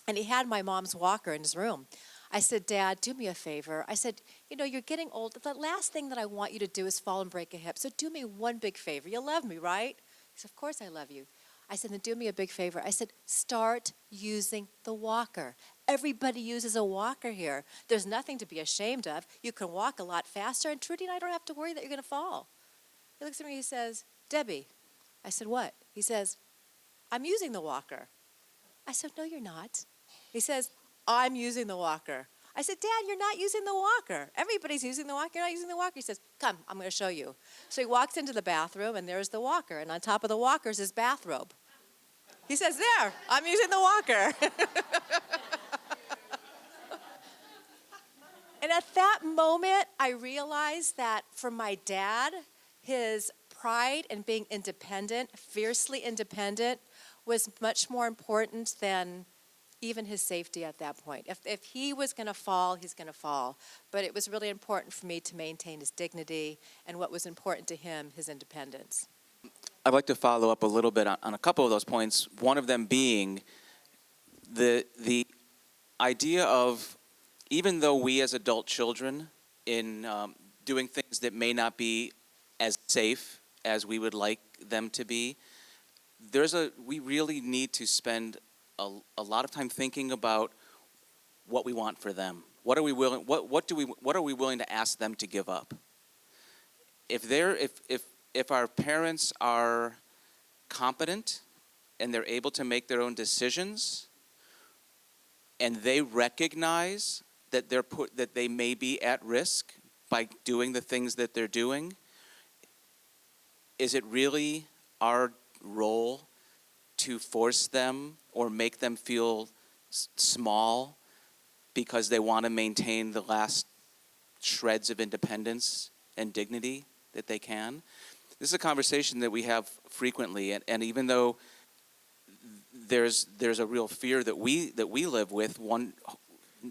And he had my mom's walker in his room. I said, Dad, do me a favor. I said, you know, you're getting old. The last thing that I want you to do is fall and break a hip. So do me one big favor. You love me, right? He said, of course I love you. I said, then do me a big favor. I said, start using the walker. Everybody uses a walker here. There's nothing to be ashamed of. You can walk a lot faster, and Trudy and I don't have to worry that you're going to fall. He looks at me, he says, Debbie. I said, what? He says, I'm using the walker. I said, no, you're not. He says, I'm using the walker. I said, Dad, you're not using the walker. Everybody's using the walker. You're not using the walker. He says, come, I'm going to show you. So he walks into the bathroom, and there's the walker. And on top of the walker is his bathrobe. He says, there, I'm using the walker. And at that moment, I realized that for my dad, his pride in being independent, fiercely independent, was much more important than even his safety at that point. If he was going to fall, he's going to fall. But it was really important for me to maintain his dignity and what was important to him, his independence. I'd like to follow up a little bit on a couple of those points, one of them being the idea of, even though we as adult children in doing things that may not be as safe as we would like them to be, we really need to spend a lot of time thinking about what we want for them. What are we willing? What are we willing to ask them to give up? If our parents are competent and they're able to make their own decisions, and they recognize that that they may be at risk by doing the things that they're doing, is it really our role to force them or make them feel small because they want to maintain the last shreds of independence and dignity that they can? This is a conversation that we have frequently, and even though there's a real fear that we live with, one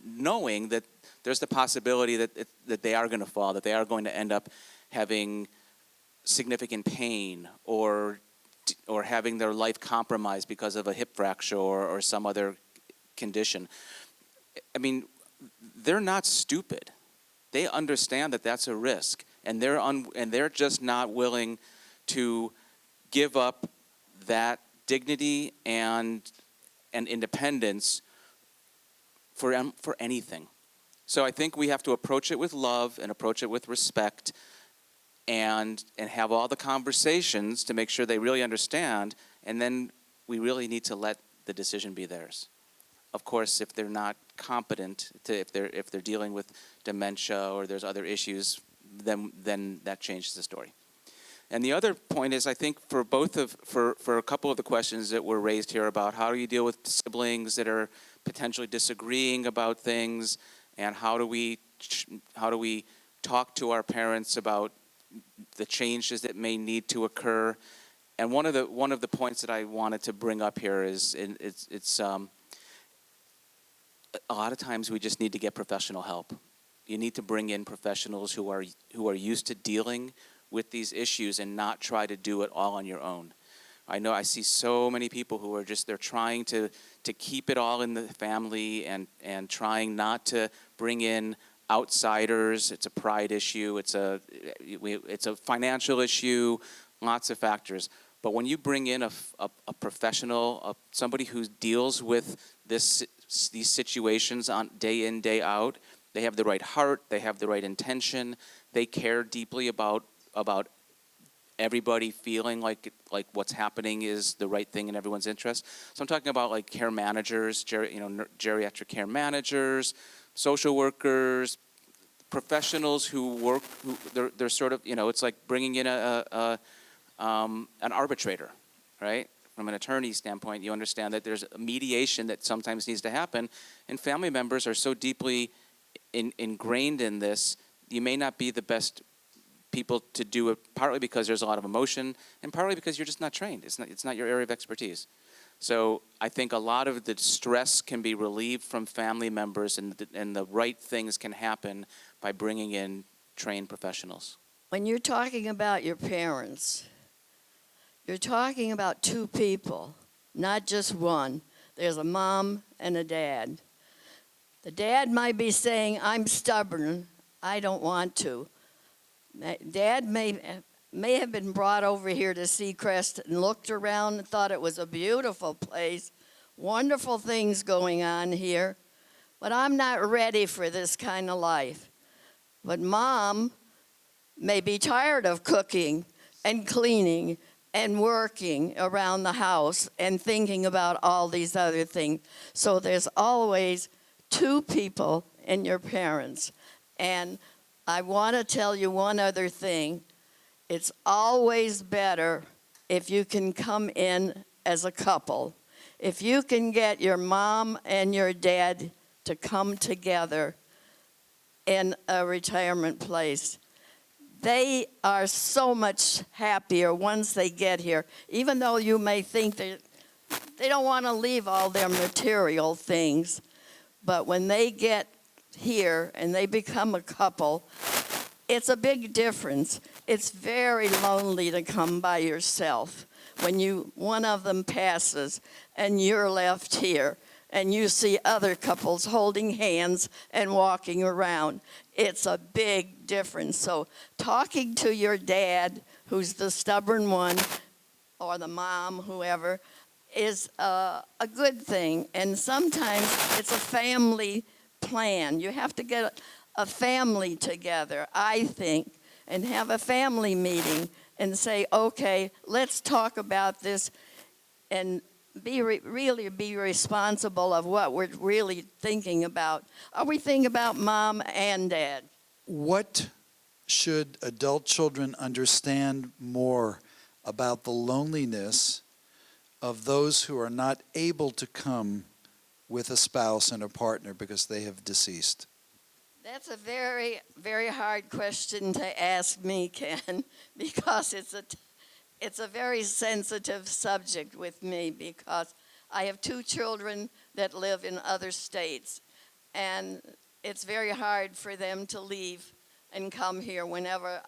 knowing that there's the possibility that they are going to fall, that they are going to end up having significant pain or or having their life compromised because of a hip fracture or some other condition. I mean, they're not stupid. They understand that that's a risk, and they're just not willing to give up that dignity and independence for anything. So I think we have to approach it with love and approach it with respect, and have all the conversations to make sure they really understand, and then we really need to let the decision be theirs. Of course, if they're not competent, if they're dealing with dementia or there's other issues, then that changes the story. And the other point is, I think for a couple of the questions that were raised here about how do you deal with siblings that are potentially disagreeing about things, and how do we talk to our parents about the changes that may need to occur. And one of the points that I wanted to bring up here is it's a lot of times we just need to get professional help. You need to bring in professionals who are used to dealing with these issues and not try to do it all on your own. I know I see so many people who are they're trying to keep it all in the family and trying not to bring in outsiders. It's a pride issue. It's a financial issue. Lots of factors. But when you bring in a professional, somebody who deals with these situations on day in, day out, they have the right heart. They have the right intention. They care deeply about everybody feeling like what's happening is the right thing in everyone's interest. So I'm talking about like care managers, geriatric care managers, social workers, professionals who work. They're sort of, it's like bringing in an arbitrator, right? From an attorney standpoint, you understand that there's a mediation that sometimes needs to happen, and family members are so deeply ingrained in this, you may not be the best people to do it, partly because there's a lot of emotion, and partly because you're just not trained. It's not your area of expertise. So I think a lot of the stress can be relieved from family members, and the right things can happen by bringing in trained professionals. When you're talking about your parents, you're talking about two people, not just one. There's a mom and a dad. The dad might be saying, I'm stubborn, I don't want to. Dad may have been brought over here to Seacrest and looked around and thought it was a beautiful place, wonderful things going on here, but I'm not ready for this kind of life. But mom may be tired of cooking and cleaning and working around the house and thinking about all these other things. So there's always two people in your parents. And I want to tell you one other thing. It's always better if you can come in as a couple. If you can get your mom and your dad to come together in a retirement place, they are so much happier once they get here, even though you may think that they don't want to leave all their material things. But when they get here and they become a couple, it's a big difference. It's very lonely to come by yourself when one of them passes and you're left here and you see other couples holding hands and walking around. It's a big difference. So talking to your dad, who's the stubborn one, or the mom, whoever, is a good thing. And sometimes it's a family plan. You have to get a family together, I think, and have a family meeting and say, okay, let's talk about this and really be responsible of what we're really thinking about. Are we thinking about mom and dad? What should adult children understand more about the loneliness of those who are not able to come with a spouse and a partner because they have deceased? That's a very, very hard question to ask me, Ken, because it's a very sensitive subject with me, because I have two children that live in other states, and it's very hard for them to leave and come here whenever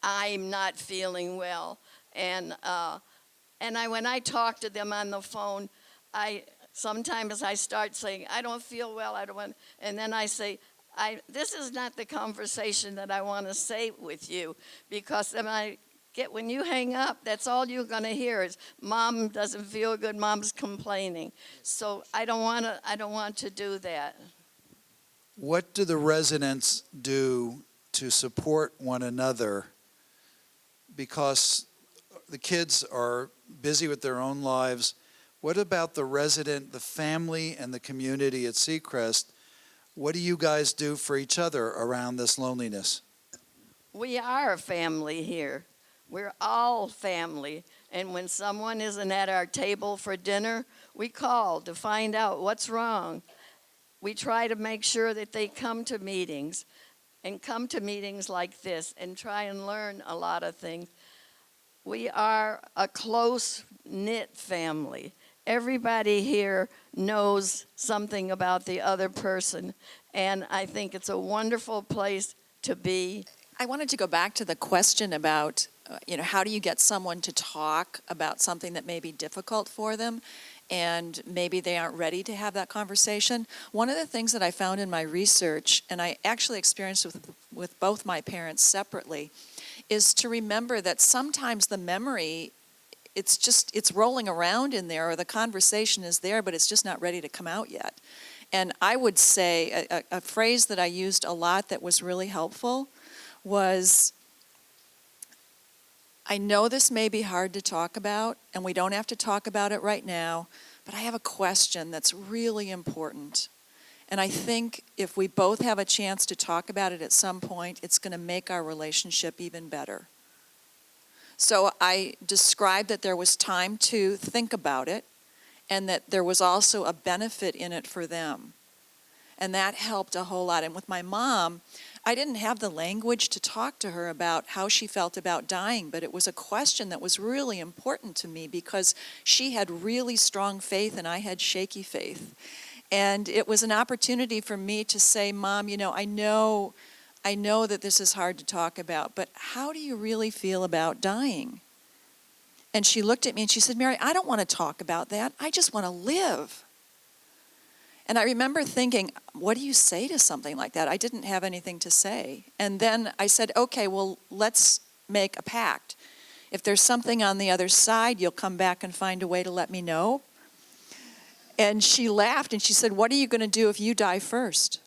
I'm not feeling well. And And when I talk to them on the phone, sometimes I start saying, I don't feel well, I don't want, and then I say, this is not the conversation that I want to say with you, because when you hang up, that's all you're going to hear is, Mom doesn't feel good, Mom's complaining. So I don't want to do that. What do the residents do to support one another? Because the kids are busy with their own lives. What about the resident, the family, and the community at Seacrest? What do you guys do for each other around this loneliness? We are a family here. We're all family. And when someone isn't at our table for dinner, we call to find out what's wrong. We try to make sure that they come to meetings like this and try and learn a lot of things. We are a close-knit family. Everybody here knows something about the other person, and I think it's a wonderful place to be. I wanted to go back to the question about, how do you get someone to talk about something that may be difficult for them, and maybe they aren't ready to have that conversation. One of the things that I found in my research, and I actually experienced with both my parents separately, is to remember that sometimes the memory, it's rolling around in there, or the conversation is there, but it's just not ready to come out yet. And I would say a phrase that I used a lot that was really helpful was, I know this may be hard to talk about, and we don't have to talk about it right now, but I have a question that's really important. And I think if we both have a chance to talk about it at some point, it's going to make our relationship even better. So I described that there was time to think about it, and that there was also a benefit in it for them. And that helped a whole lot. And with my mom, I didn't have the language to talk to her about how she felt about dying, but it was a question that was really important to me because she had really strong faith and I had shaky faith. And it was an opportunity for me to say, Mom, I know that this is hard to talk about, but how do you really feel about dying? And she looked at me and she said, Mary, I don't want to talk about that. I just want to live. And I remember thinking, what do you say to something like that? I didn't have anything to say. And then I said, okay, well, let's make a pact. If there's something on the other side, you'll come back and find a way to let me know. And she laughed and she said, what are you going to do if you die first?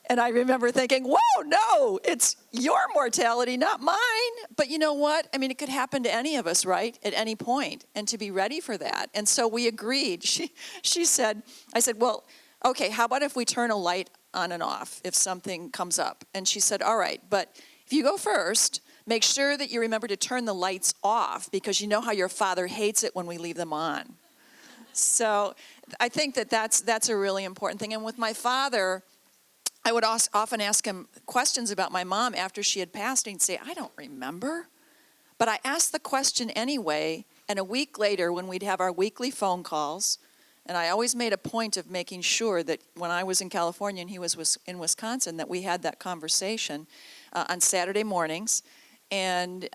And I remember thinking, whoa, no, it's your mortality, not mine. But you know what? I mean, it could happen to any of us, right, at any point, and to be ready for that. And so we agreed. She said, I said, well, okay, how about if we turn a light on and off if something comes up? And she said, all right, but if you go first, make sure that you remember to turn the lights off because you know how your father hates it when we leave them on. So I think that's a really important thing. And with my father, I would often ask him questions about my mom after she had passed, and he'd say, I don't remember. But I asked the question anyway, and a week later when we'd have our weekly phone calls, and I always made a point of making sure that when I was in California and he was in Wisconsin, that we had that conversation on Saturday mornings. And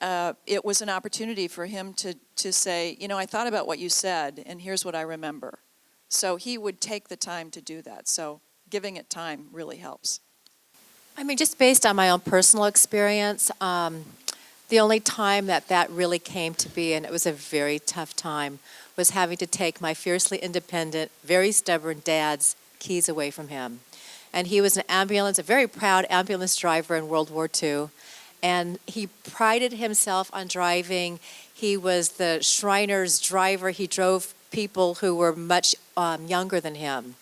it was an opportunity for him to say, I thought about what you said, and here's what I remember. So he would take the time to do that. So giving it time really helps. I mean, just based on my own personal experience, the only time that really came to be, and it was a very tough time, was having to take my fiercely independent, very stubborn dad's keys away from him. And he was a very proud ambulance driver in World War II, and he prided himself on driving. He was the Shriners driver. He drove people who were much younger than him.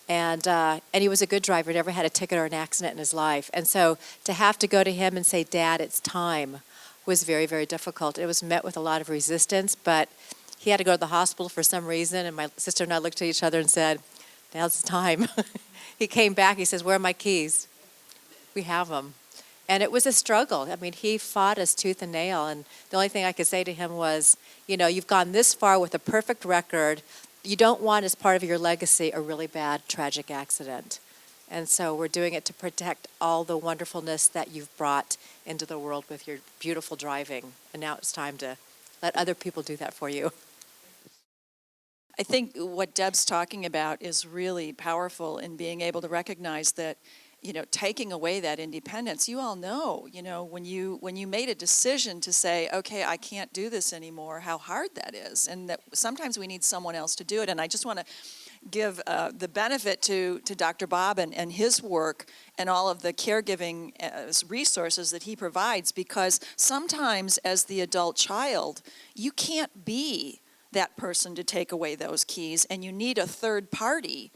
And he was a good driver, never had a ticket or an accident in his life. And so to have to go to him and say, Dad, it's time, was very, very difficult. It was met with a lot of resistance, but he had to go to the hospital for some reason, and my sister and I looked at each other and said, Dad's time. He came back, he says, where are my keys? We have them. And it was a struggle. I mean, he fought us tooth and nail, and the only thing I could say to him was, you've gone this far with a perfect record. You don't want, as part of your legacy, a really bad, tragic accident. And so we're doing it to protect all the wonderfulness that you've brought into the world with your beautiful driving. And now it's time to let other people do that for you. I think what Deb's talking about is really powerful in being able to recognize that, taking away that independence. You all know, when you made a decision to say, okay, I can't do this anymore, how hard that is, and that sometimes we need someone else to do it. And I just want to give the benefit to Dr. Bob and his work and all of the caregiving resources that he provides, because sometimes as the adult child, you can't be that person to take away those keys, and you need a third party,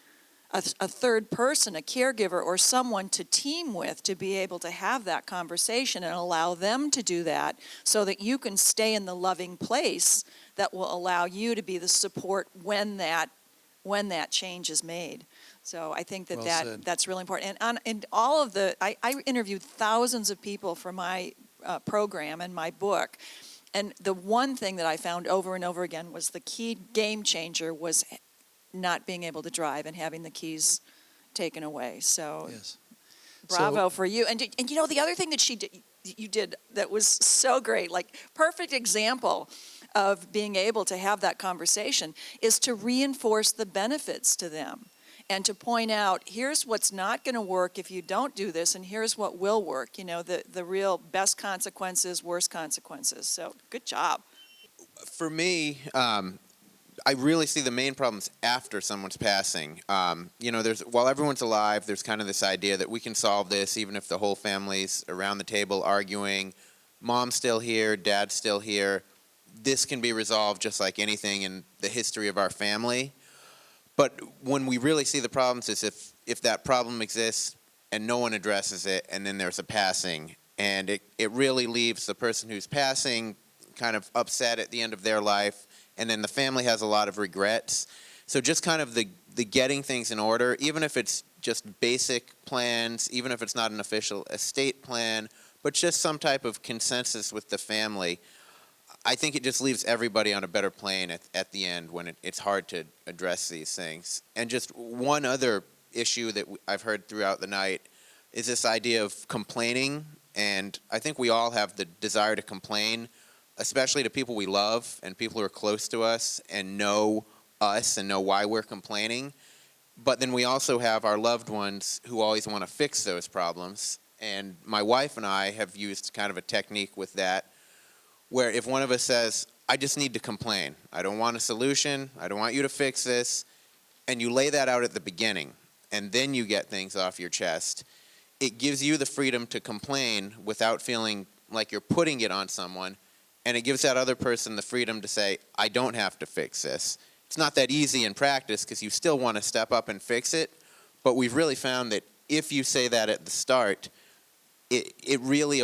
a third person, a caregiver or someone to team with to be able to have that conversation and allow them to do that so that you can stay in the loving place that will allow you to be the support when that change is made. So I think Well said. that's really important. And all of I interviewed thousands of people for my program and my book. And the one thing that I found over and over again was the key game changer was not being able to drive and having the keys taken away. So Yes. bravo for you. And the other thing that you did that was so great, like perfect example of being able to have that conversation, is to reinforce the benefits to them and to point out, here's what's not going to work if you don't do this, and here's what will work, the real best consequences, worst consequences. So good job. For me, I really see the main problems after someone's passing. While everyone's alive, there's kind of this idea that we can solve this even if the whole family's around the table arguing, mom's still here, dad's still here. This can be resolved just like anything in the history of our family. But when we really see the problems is if that problem exists and no one addresses it, and then there's a passing, and it really leaves the person who's passing kind of upset at the end of their life, and then the family has a lot of regrets. So just kind of the getting things in order, even if it's just basic plans, even if it's not an official estate plan, but just some type of consensus with the family, I think it just leaves everybody on a better plane at the end when it's hard to address these things. And just one other issue that I've heard throughout the night is this idea of complaining. And I think we all have the desire to complain, especially to people we love and people who are close to us and know us and know why we're complaining. But then we also have our loved ones who always want to fix those problems. And my wife and I have used kind of a technique with that, where if one of us says, I just need to complain, I don't want a solution, I don't want you to fix this, and you lay that out at the beginning, and then you get things off your chest, it gives you the freedom to complain without feeling like you're putting it on someone, and it gives that other person the freedom to say, I don't have to fix this. It's not that easy in practice because you still want to step up and fix it, but we've really found that if you say that at the start, it really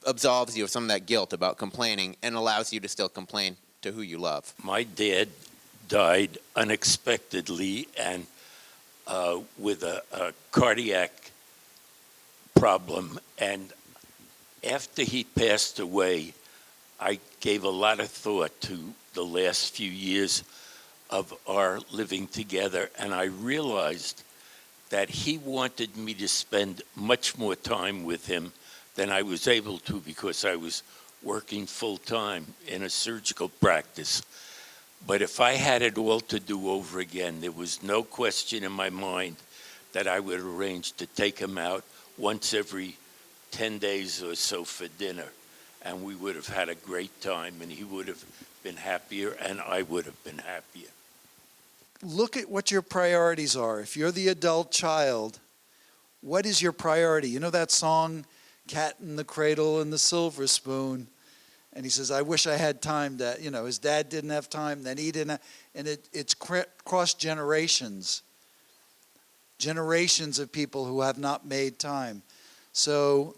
absolves you of some of that guilt about complaining and allows you to still complain to who you love. My dad died unexpectedly and with a cardiac problem. And after he passed away, I gave a lot of thought to the last few years of our living together. And I realized that he wanted me to spend much more time with him than I was able to because I was working full-time in a surgical practice. But if I had it all to do over again, there was no question in my mind that I would arrange to take him out once every 10 days or so for dinner. And we would have had a great time, and he would have been happier, and I would have been happier. Look at what your priorities are. If you're the adult child, what is your priority? You know that song, Cat in the Cradle and the Silver Spoon? And he says, I wish I had time to, his dad didn't have time, then he didn't have, and it's cross generations of people who have not made time. So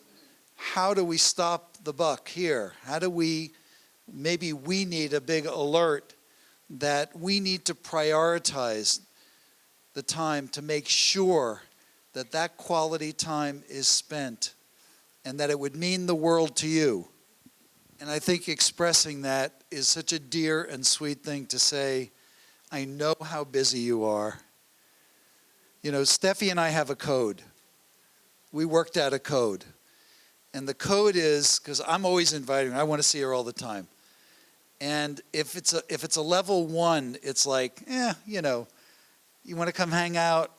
how do we stop the buck here? Maybe we need a big alert that we need to prioritize the time to make sure that that quality time is spent and that it would mean the world to you. And I think expressing that is such a dear and sweet thing to say. I know how busy you are. Steffi and I have a code. We worked out a code. And the code is, because I'm always inviting her, I want to see her all the time. And if it's a level 1, it's like, you know, you want to come hang out.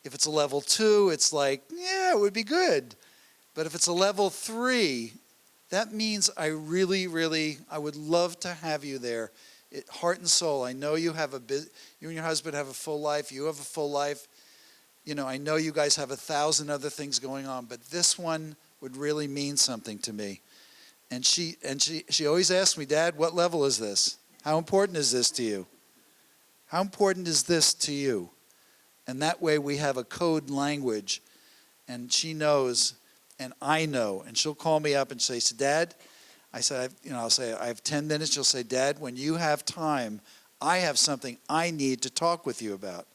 If it's a level 2, it's like, yeah, it would be good. But if it's a level 3, that means I would love to have you there, heart and soul. I know you have you and your husband have a full life. You have a full life. You know, I know you guys have 1,000 other things going on, but this one would really mean something to me. And she always asks me, Dad, what level is this? How important is this to you? How important is this to you? And that way we have a code language, and she knows, and I know. And she'll call me up and say, Dad, I said, I'll say, I have 10 minutes. She'll say, Dad, when you have time, I have something I need to talk with you about.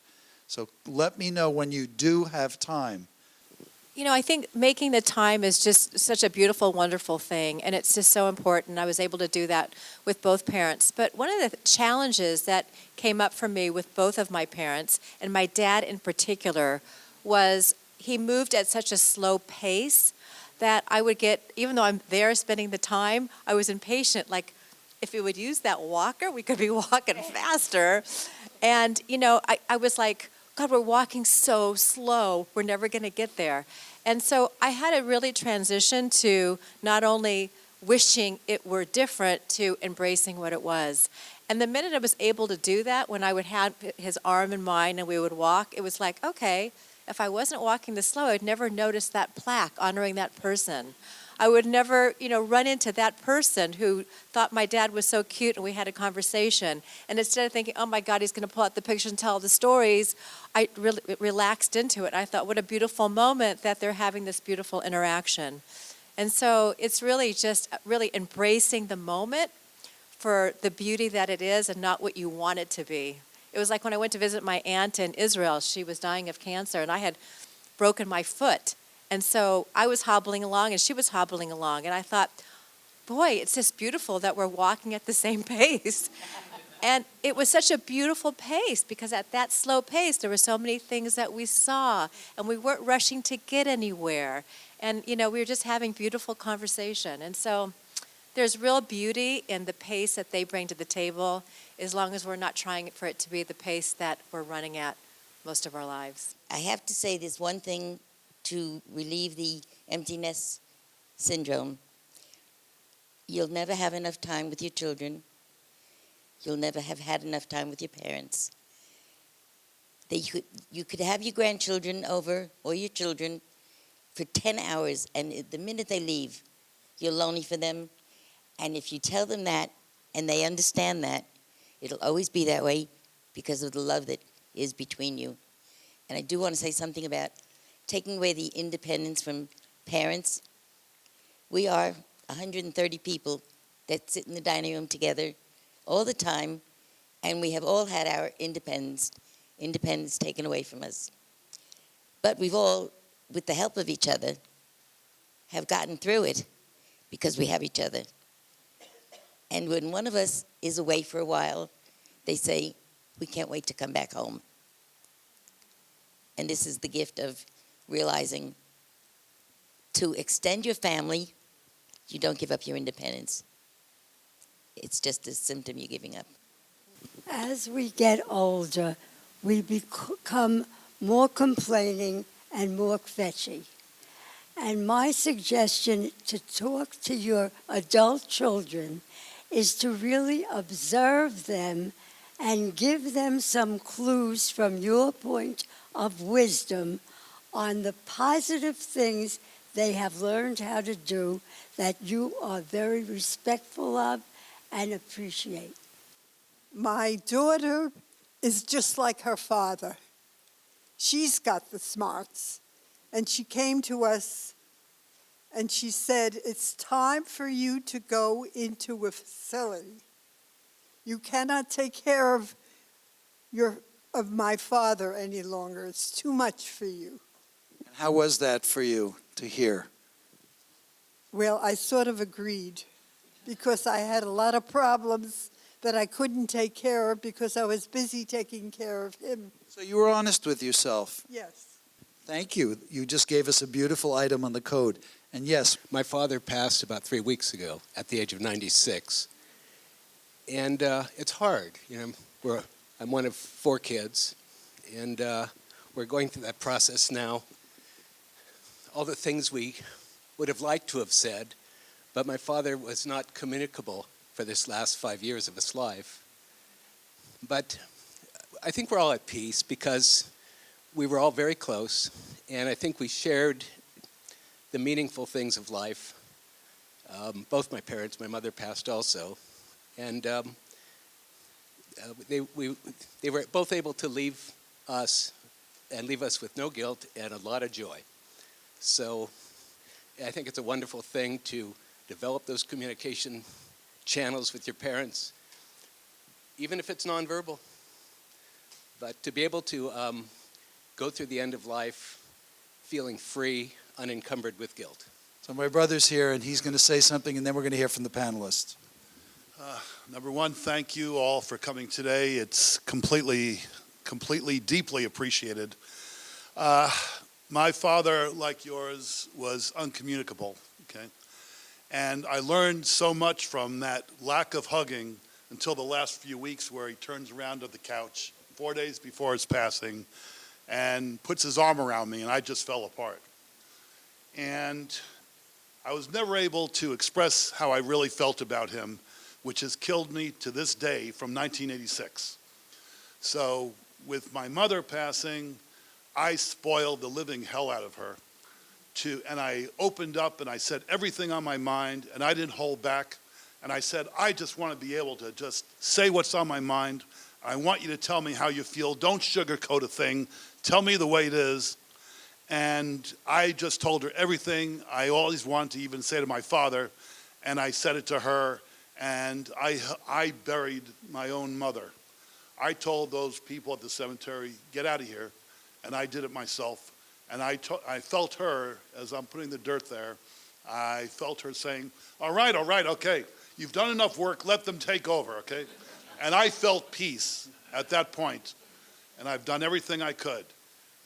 So let me know when you do have time. You know, I think making the time is just such a beautiful, wonderful thing, and it's just so important. I was able to do that with both parents. But one of the challenges that came up for me with both of my parents, and my dad in particular, was he moved at such a slow pace that I would get, even though I'm there spending the time, I was impatient. Like, if we would use that walker, we could be walking faster. And, you know, I was like, God, we're walking so slow, we're never going to get there. And so I had to really transition to not only wishing it were different, to embracing what it was. And the minute I was able to do that, when I would have his arm in mine and we would walk, it was like, okay, if I wasn't walking this slow, I'd never notice that plaque honoring that person. I would never, run into that person who thought my dad was so cute and we had a conversation. And instead of thinking, oh my God, he's going to pull out the pictures and tell the stories, I really relaxed into it. I thought, what a beautiful moment that they're having this beautiful interaction. And so it's really just really embracing the moment for the beauty that it is and not what you want it to be. It was like when I went to visit my aunt in Israel. She was dying of cancer and I had broken my foot. And so I was hobbling along and she was hobbling along. And I thought, boy, it's just beautiful that we're walking at the same pace. And it was such a beautiful pace because at that slow pace, there were so many things that we saw. And we weren't rushing to get anywhere. And, we were just having beautiful conversation. And so there's real beauty in the pace that they bring to the table, as long as we're not trying for it to be the pace that we're running at most of our lives. I have to say this one thing to relieve the emptiness syndrome. You'll never have enough time with your children. You'll never have had enough time with your parents. You could have your grandchildren over or your children for 10 hours, and the minute they leave, you're lonely for them. And if you tell them that and they understand that, it'll always be that way because of the love that is between you. And I do want to say something about taking away the independence from parents. We are 130 people that sit in the dining room together all the time, and we have all had our independence taken away from us. But we've all, with the help of each other, have gotten through it because we have each other. And when one of us is away for a while, they say, we can't wait to come back home. And this is the gift of realizing to extend your family, you don't give up your independence. It's just a symptom you're giving up. As we get older, we become more complaining and more fetchy. And my suggestion to talk to your adult children is to really observe them and give them some clues from your point of wisdom on the positive things they have learned how to do that you are very respectful of and appreciate. My daughter is just like her father. She's got the smarts. And she came to us and she said, it's time for you to go into a facility. You cannot take care of my father any longer. It's too much for you. How was that for you to hear? Well, I sort of agreed because I had a lot of problems that I couldn't take care of because I was busy taking care of him. So you were honest with yourself. Yes. Thank you. You just gave us a beautiful item on the code. And yes, my father passed about 3 weeks ago at the age of 96. And it's hard. I'm one of 4 kids, and we're going through that process now. All the things we would have liked to have said, but my father was not communicable for this last 5 years of his life. But I think we're all at peace because we were all very close, and I think we shared the meaningful things of life. Both my parents, my mother passed also, and they were both able to leave us and leave us with no guilt and a lot of joy. So I think it's a wonderful thing to develop those communication channels with your parents, even if it's nonverbal. But to be able to go through the end of life feeling free, unencumbered with guilt. So my brother's here, and he's going to say something, and then we're going to hear from the panelists. Number one, thank you all for coming today. It's completely, deeply appreciated. My father, like yours, was uncommunicable, okay? And I learned so much from that lack of hugging until the last few weeks where he turns around to the couch 4 days before his passing and puts his arm around me, and I just fell apart. And I was never able to express how I really felt about him, which has killed me to this day from 1986. So with my mother passing, I spoiled the living hell out of her. And I opened up and I said everything on my mind, and I didn't hold back. And I said, I just want to be able to just say what's on my mind. I want you to tell me how you feel. Don't sugarcoat a thing. Tell me the way it is. And I just told her everything I always wanted to even say to my father, and I said it to her, and I buried my own mother. I told those people at the cemetery, get out of here, and I did it myself. And I felt her, as I'm putting the dirt there, I felt her saying, all right, okay, you've done enough work, let them take over, okay? And I felt peace at that point, and I've done everything I could.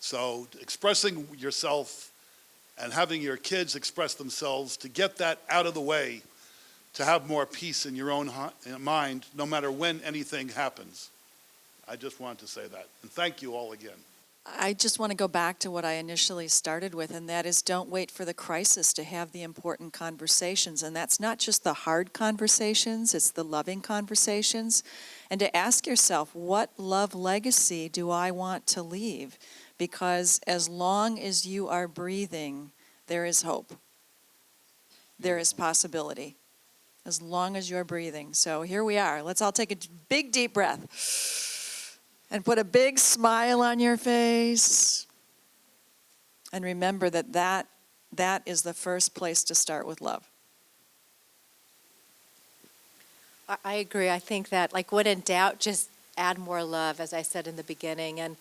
So expressing yourself and having your kids express themselves to get that out of the way, to have more peace in your own mind, no matter when anything happens. I just wanted to say that. And thank you all again. I just want to go back to what I initially started with, and that is don't wait for the crisis to have the important conversations. And that's not just the hard conversations, it's the loving conversations. And to ask yourself, what love legacy do I want to leave? Because as long as you are breathing, there is hope. There is possibility. As long as you're breathing. So here we are. Let's all take a big, deep breath. And put a big smile on your face. And remember that is the first place to start with love. I agree. I think that, like, when in doubt, just add more love, as I said in the beginning. And,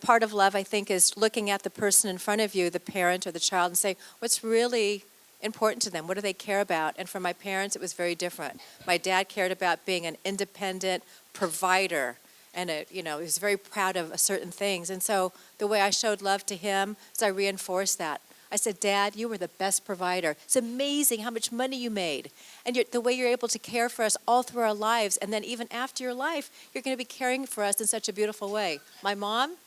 part of love, I think, is looking at the person in front of you, the parent or the child, and say, what's really important to them? What do they care about? And for my parents, it was very different. My dad cared about being an independent provider. And, he was very proud of certain things. And so the way I showed love to him is I reinforced that. I said, Dad, you were the best provider. It's amazing how much money you made. And the way you're able to care for us all through our lives. And then even after your life, you're going to be caring for us in such a beautiful way. My mom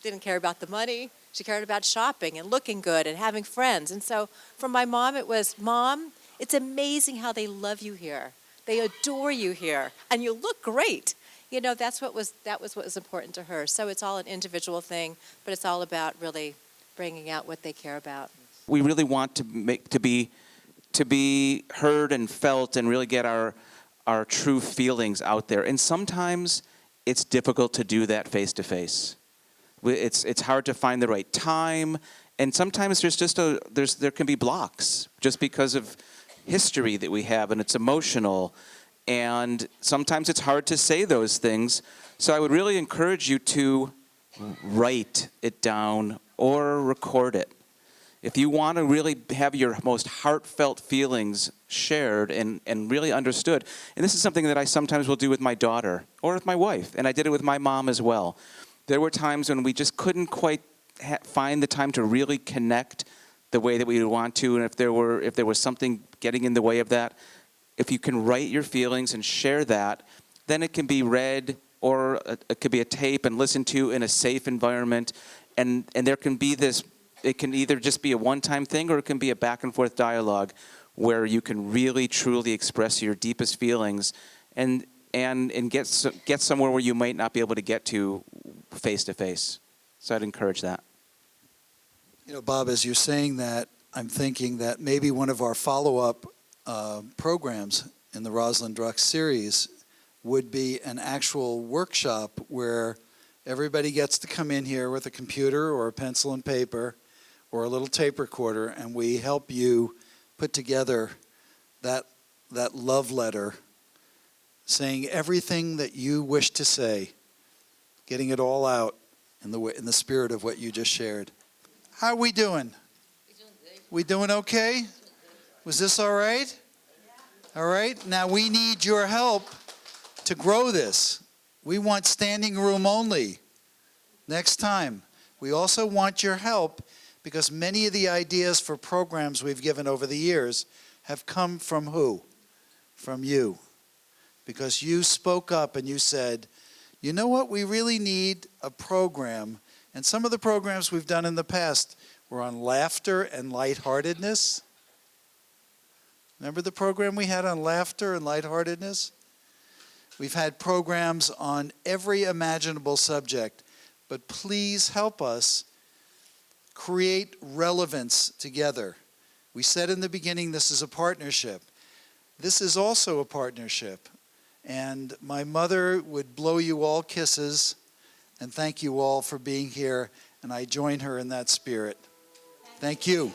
didn't care about the money. She cared about shopping and looking good and having friends. And so for my mom, it was, Mom, it's amazing how they love you here. They adore you here. And you look great. That was what was important to her. So it's all an individual thing, but it's all about really bringing out what they care about. We really want to be heard and felt and really get our true feelings out there. And sometimes it's difficult to do that face to face. It's hard to find the right time, and sometimes there can be blocks just because of history that we have, and it's emotional. And sometimes it's hard to say those things. So I would really encourage you to write it down or record it. If you want to really have your most heartfelt feelings shared and really understood, and this is something that I sometimes will do with my daughter or with my wife, and I did it with my mom as well. There were times when we just couldn't quite find the time to really connect the way that we would want to, and if there was something getting in the way of that, if you can write your feelings and share that, then it can be read, or it could be a tape and listened to in a safe environment. And there can be this, it can either just be a one-time thing, or it can be a back and forth dialogue where you can really, truly express your deepest feelings and get somewhere where you might not be able to get to face-to-face. So I'd encourage that. You know, Bob, as you're saying that, I'm thinking that maybe one of our follow-up programs in the Roslyn Druck series would be an actual workshop where everybody gets to come in here with a computer or a pencil and paper or a little tape recorder, and we help you put together that love letter, saying everything that you wish to say, getting it all out in the spirit of what you just shared. How are we doing? We doing okay? Was this all right? All right. Now we need your help to grow this. We want standing room only next time. We also want your help because many of the ideas for programs we've given over the years have come from who? From you. Because you spoke up and you said, you know what, we really need a program. And some of the programs we've done in the past were on laughter and lightheartedness. Remember the program we had on laughter and lightheartedness? We've had programs on every imaginable subject, but please help us create relevance together. We said in the beginning this is a partnership. This is also a partnership. And my mother would blow you all kisses and thank you all for being here, and I join her in that spirit. Thank you.